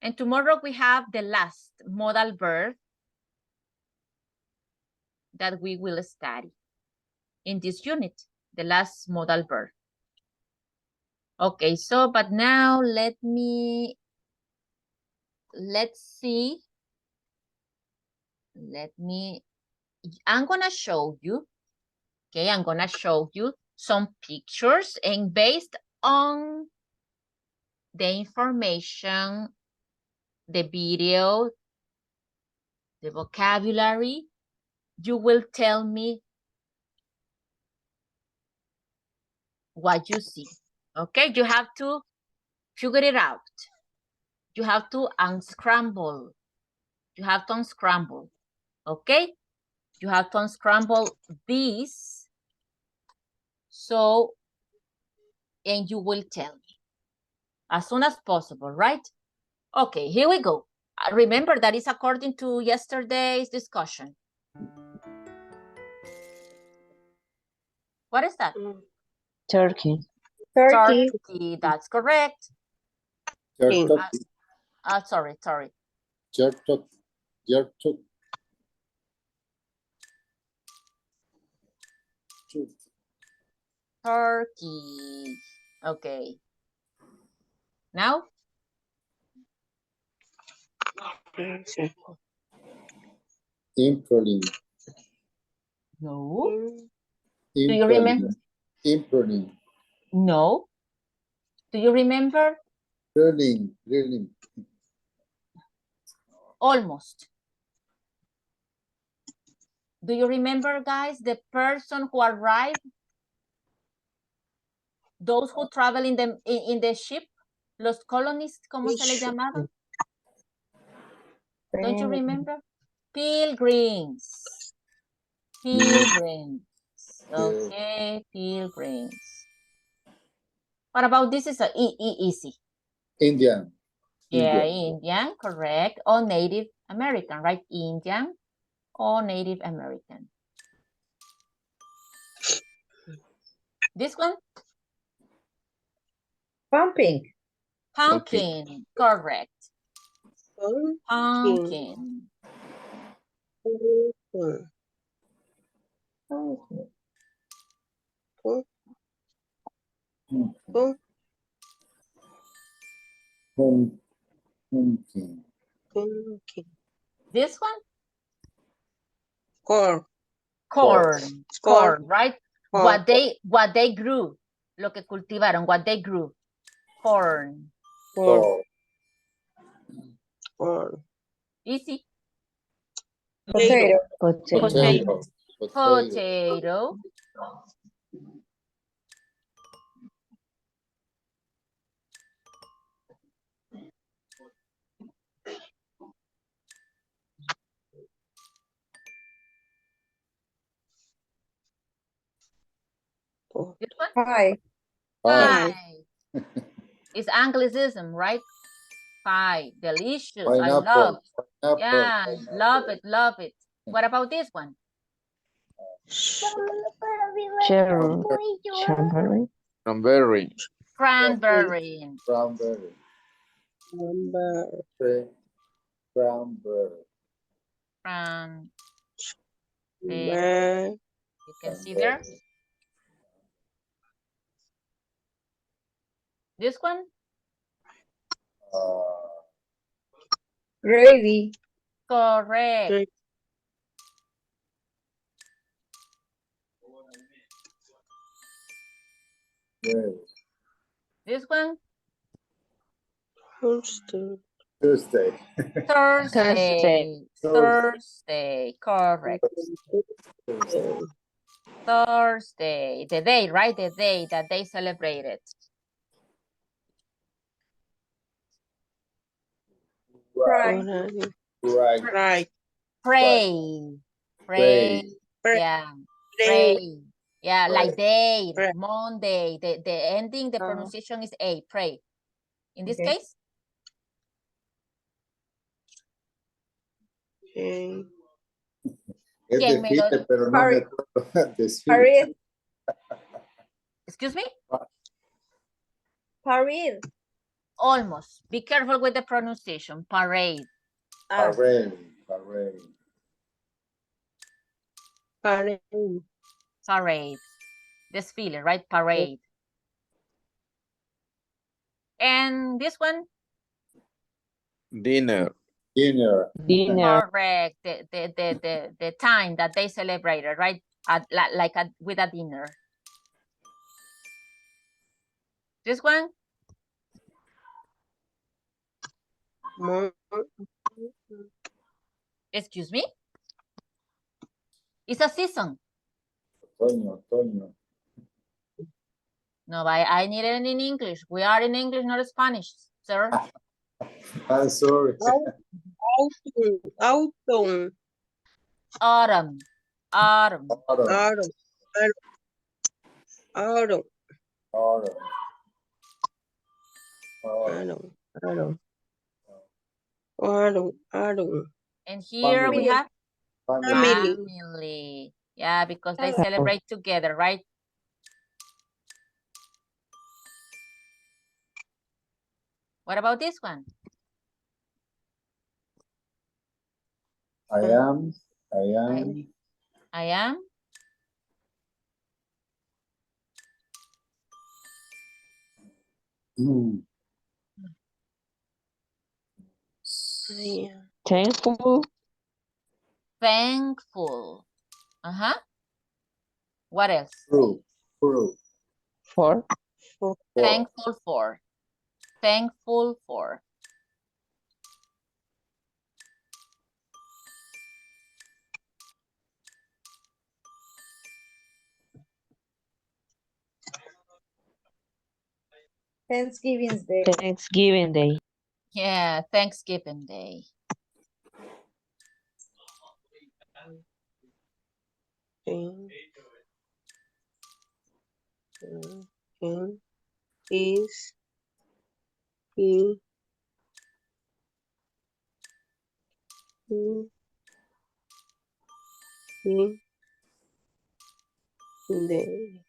And tomorrow we have the last modal verb that we will study in this unit, the last modal verb. Okay, so, but now let's see. I'm gonna show you, okay, I'm gonna show you some pictures, and based on the information, the video, the vocabulary, you will tell me what you see. Okay, you have to figure it out. You have to unscramble. You have to unscramble. Okay, you have to unscramble this. So, and you will tell me as soon as possible, right? Okay, here we go. Remember that is according to yesterday's discussion. What is that? Turkey. Turkey. Turkey, that's correct. King. Sorry. Turkey. Turkey. Okay. Now? Improving. No. Do you remember? Improving. No. Do you remember? Drilling. Almost. Do you remember, guys, the person who arrived? Those who travel in the ship? Los colonists, ¿cómo se les llamaba? Don't you remember? Pilgrims. Pilgrims. Okay, pilgrims. What about this? Is easy. Indian. Yeah, Indian, correct. Or Native American, right? Indian or Native American. This one? Pumping. Pumpkin, correct. Pumpkin. Pumpkin. Pumpkin. This one? Corn. Corn, right? Corn. What they grew. Lo que cultivaron, what they grew. Corn. Easy. Potato. Potato. This one? Pie. It's Anglicism, right? Pie. Delicious. Pineapple. I love. Pineapple. Yeah, Pineapple. love it. What about this one? Cranberry. Cranberry. Cranberry. Cranberry. You can see there. This one? Gravy. Correct. This one? Thursday. Correct. Thursday. The day, right? The day that they celebrated. Right. Pray. Yeah. Pray. Yeah, like day, Monday. The ending, the pronunciation is A, pray. In this case? Okay. Es ¿Quién me lo- desfile, pero no me Parade. acuerdo. Desfile. Parade. Excuse me? Parade. Almost. Be careful with the pronunciation. Parade. Ah, Parade. Parade. Parade. Parade. Desfile, right? Parade. And this one? Dinner. Dinner. Dinner. Correct. The time that they celebrated, right? With a dinner. This one? More. Excuse me? It's a season. Otoño, otoño. No, I need it in English. We are in English, not Spanish, sir. I'm sorry. Autumn. Autumn. Autumn. Autumn. Autumn. Autumn. Autumn. Autumn. Autumn. Autumn. Autumn. Autumn. And here we have Family. family. Yeah, because they celebrate together, right? What about this one? I am. I am. Yeah. Thankful Thankful. Uh-huh. What else? True. True. for. Thankful for. Thankful for. Thanksgiving Day. Thanksgiving Day. Yeah, Thanksgiving Day. King. King. Is. He. He. He. They.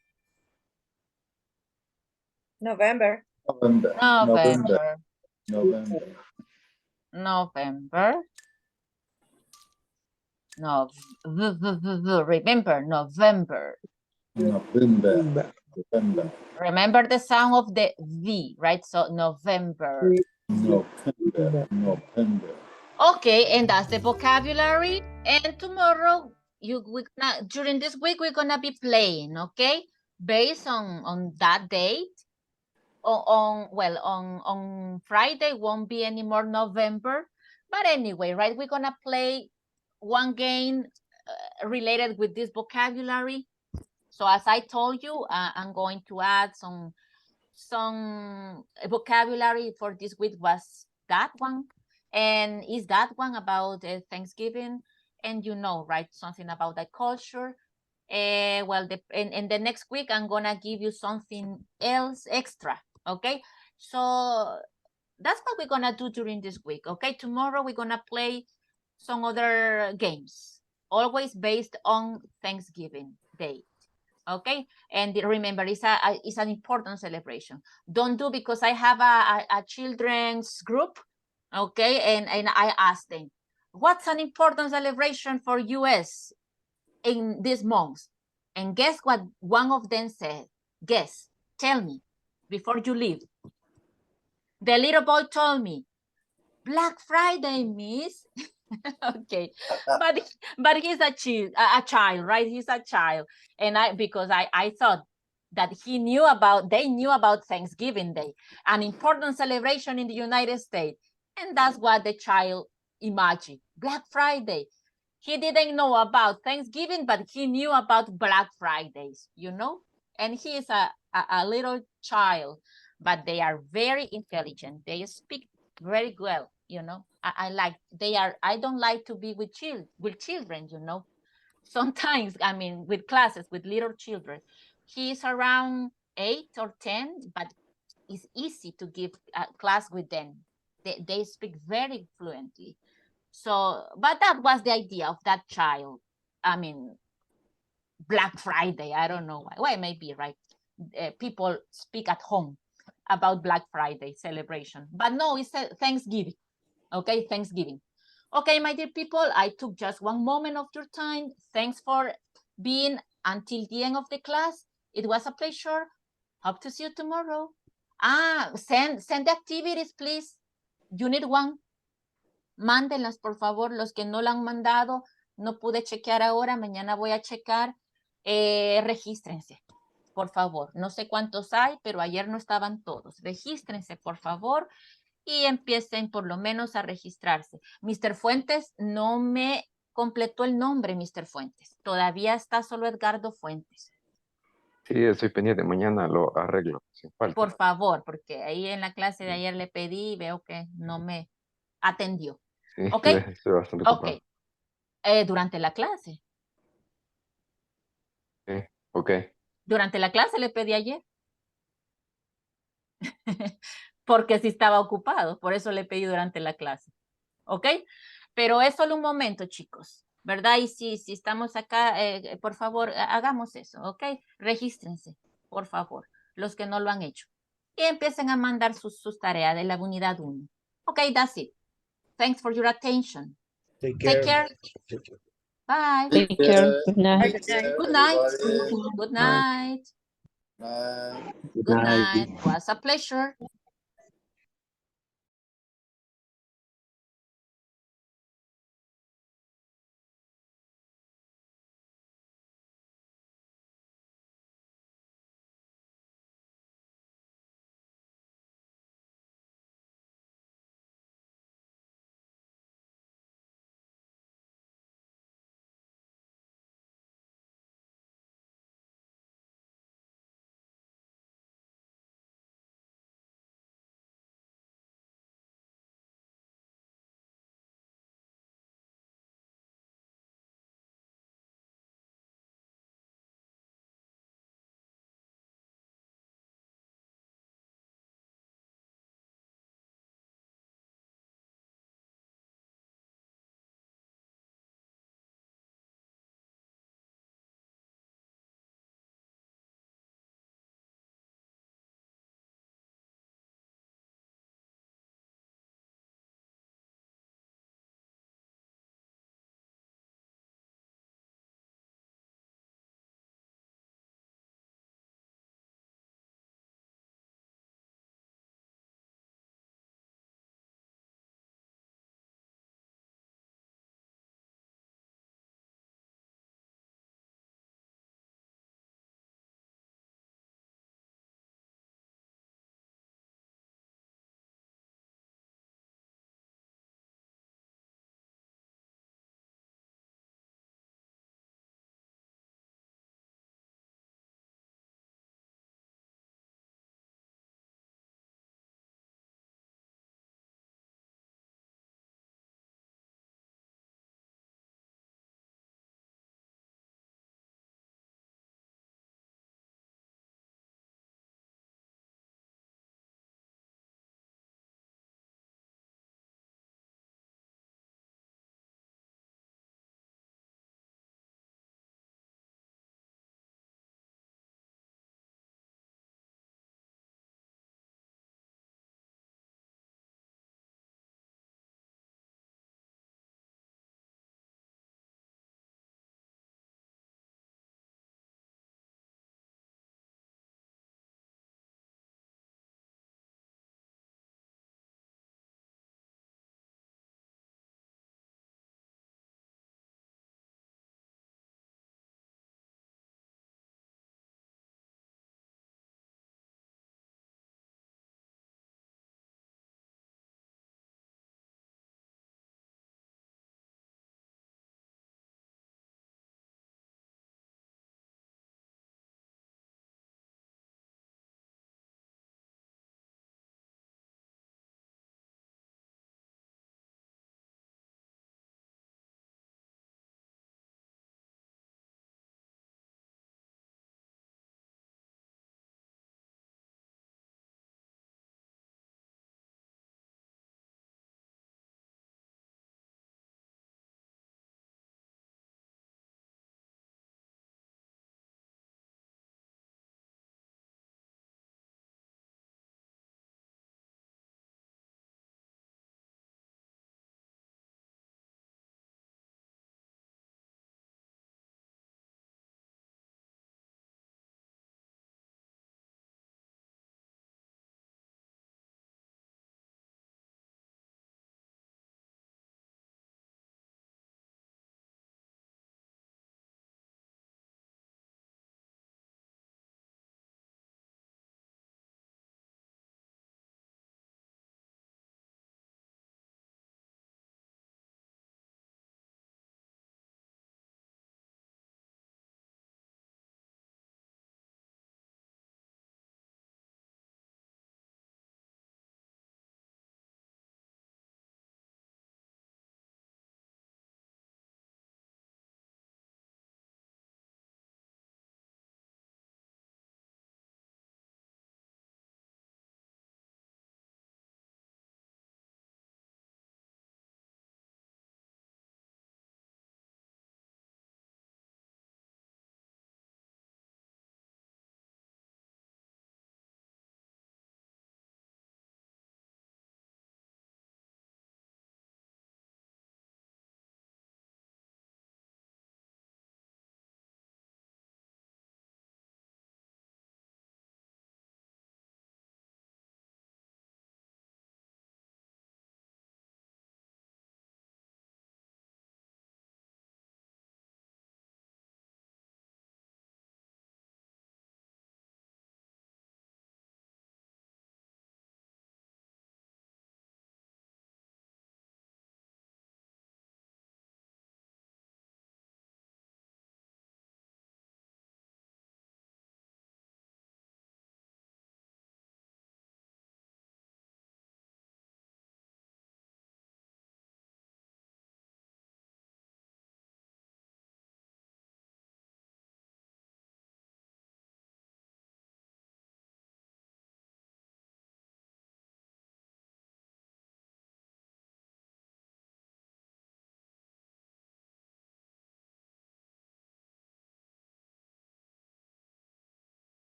November. November. November. November. November. No, remember, November. November. November. Remember the sound of the V, right? So November. November. November. Okay, and that's the vocabulary. And tomorrow, during this week, we're gonna be playing, okay? Based on that date. On Friday won't be any more November. But anyway, right? We're gonna play one game related with this vocabulary. So as I told you, I'm going to add some vocabulary for this week was that one. And is that one about Thanksgiving? And you know, right, something about the culture. Well, in the next week, I'm gonna give you something else extra, okay? So that's what we're gonna do during this week, okay? Tomorrow, we're gonna play some other games, always based on Thanksgiving Day. Okay, and remember, it's an important celebration. Don't do because I have a children's group, okay, and I asked them, what's an important celebration for US in this month? And guess what one of them said? Guess, tell me, before you leave. The little boy told me, Black Friday, miss. Okay, but he's a child, right? He's a child, and because I thought that they knew about Thanksgiving Day, an important celebration in the United States, and that's what the child imagined. Black Friday. He didn't know about Thanksgiving, but he knew about Black Fridays, you know. And he is a little child, but they are very intelligent. They speak very well, you know. I don't like to be with children, you know. Sometimes, I mean, with classes with little children. He's around 8 or 10, but it's easy to give a class with them. They speak very fluently. So, but that was the idea of that child. I mean, Black Friday, I don't know why. Well, maybe, right? People speak at home about Black Friday celebration. But no, it's Thanksgiving. Okay, Thanksgiving. Okay, my dear people, I took just one moment of your time. Thanks for being until the end of the class. It was a pleasure. Hope to see you tomorrow. Send the activities, please. Unit 1. Mándenlas, por favor, los que no la han mandado. No pude chequear ahora, mañana voy a checar. Regístrense, por favor. No sé cuántos hay, pero ayer no estaban todos. Regístrense, por favor, y empiecen por lo menos a registrarse. Mr. Fuentes, no me completó el nombre, Mr. Fuentes. Todavía está solo Edgardo Fuentes. Sí, estoy pendiente. Mañana lo arreglo, sin falta. Por favor, porque ahí en la clase de ayer le pedí y veo que no me atendió. Sí, ¿Ok? estoy bastante ocupado. Ok. Durante la clase. Sí, ok. Durante la clase le pedí ayer. Porque sí estaba ocupado, por eso le pedí durante la clase. ¿Ok? Pero es solo un momento, chicos, ¿verdad? Y si estamos acá, por favor, hagamos eso, ¿ok? Regístrense, por favor, los que no lo han hecho. Y empiecen a mandar sus tareas de la unidad 1. Ok, that's it. Thanks for your attention. Take care. Bye. Take care. Good night. Good night. Everybody. Good night. Night. Good night. It was a pleasure.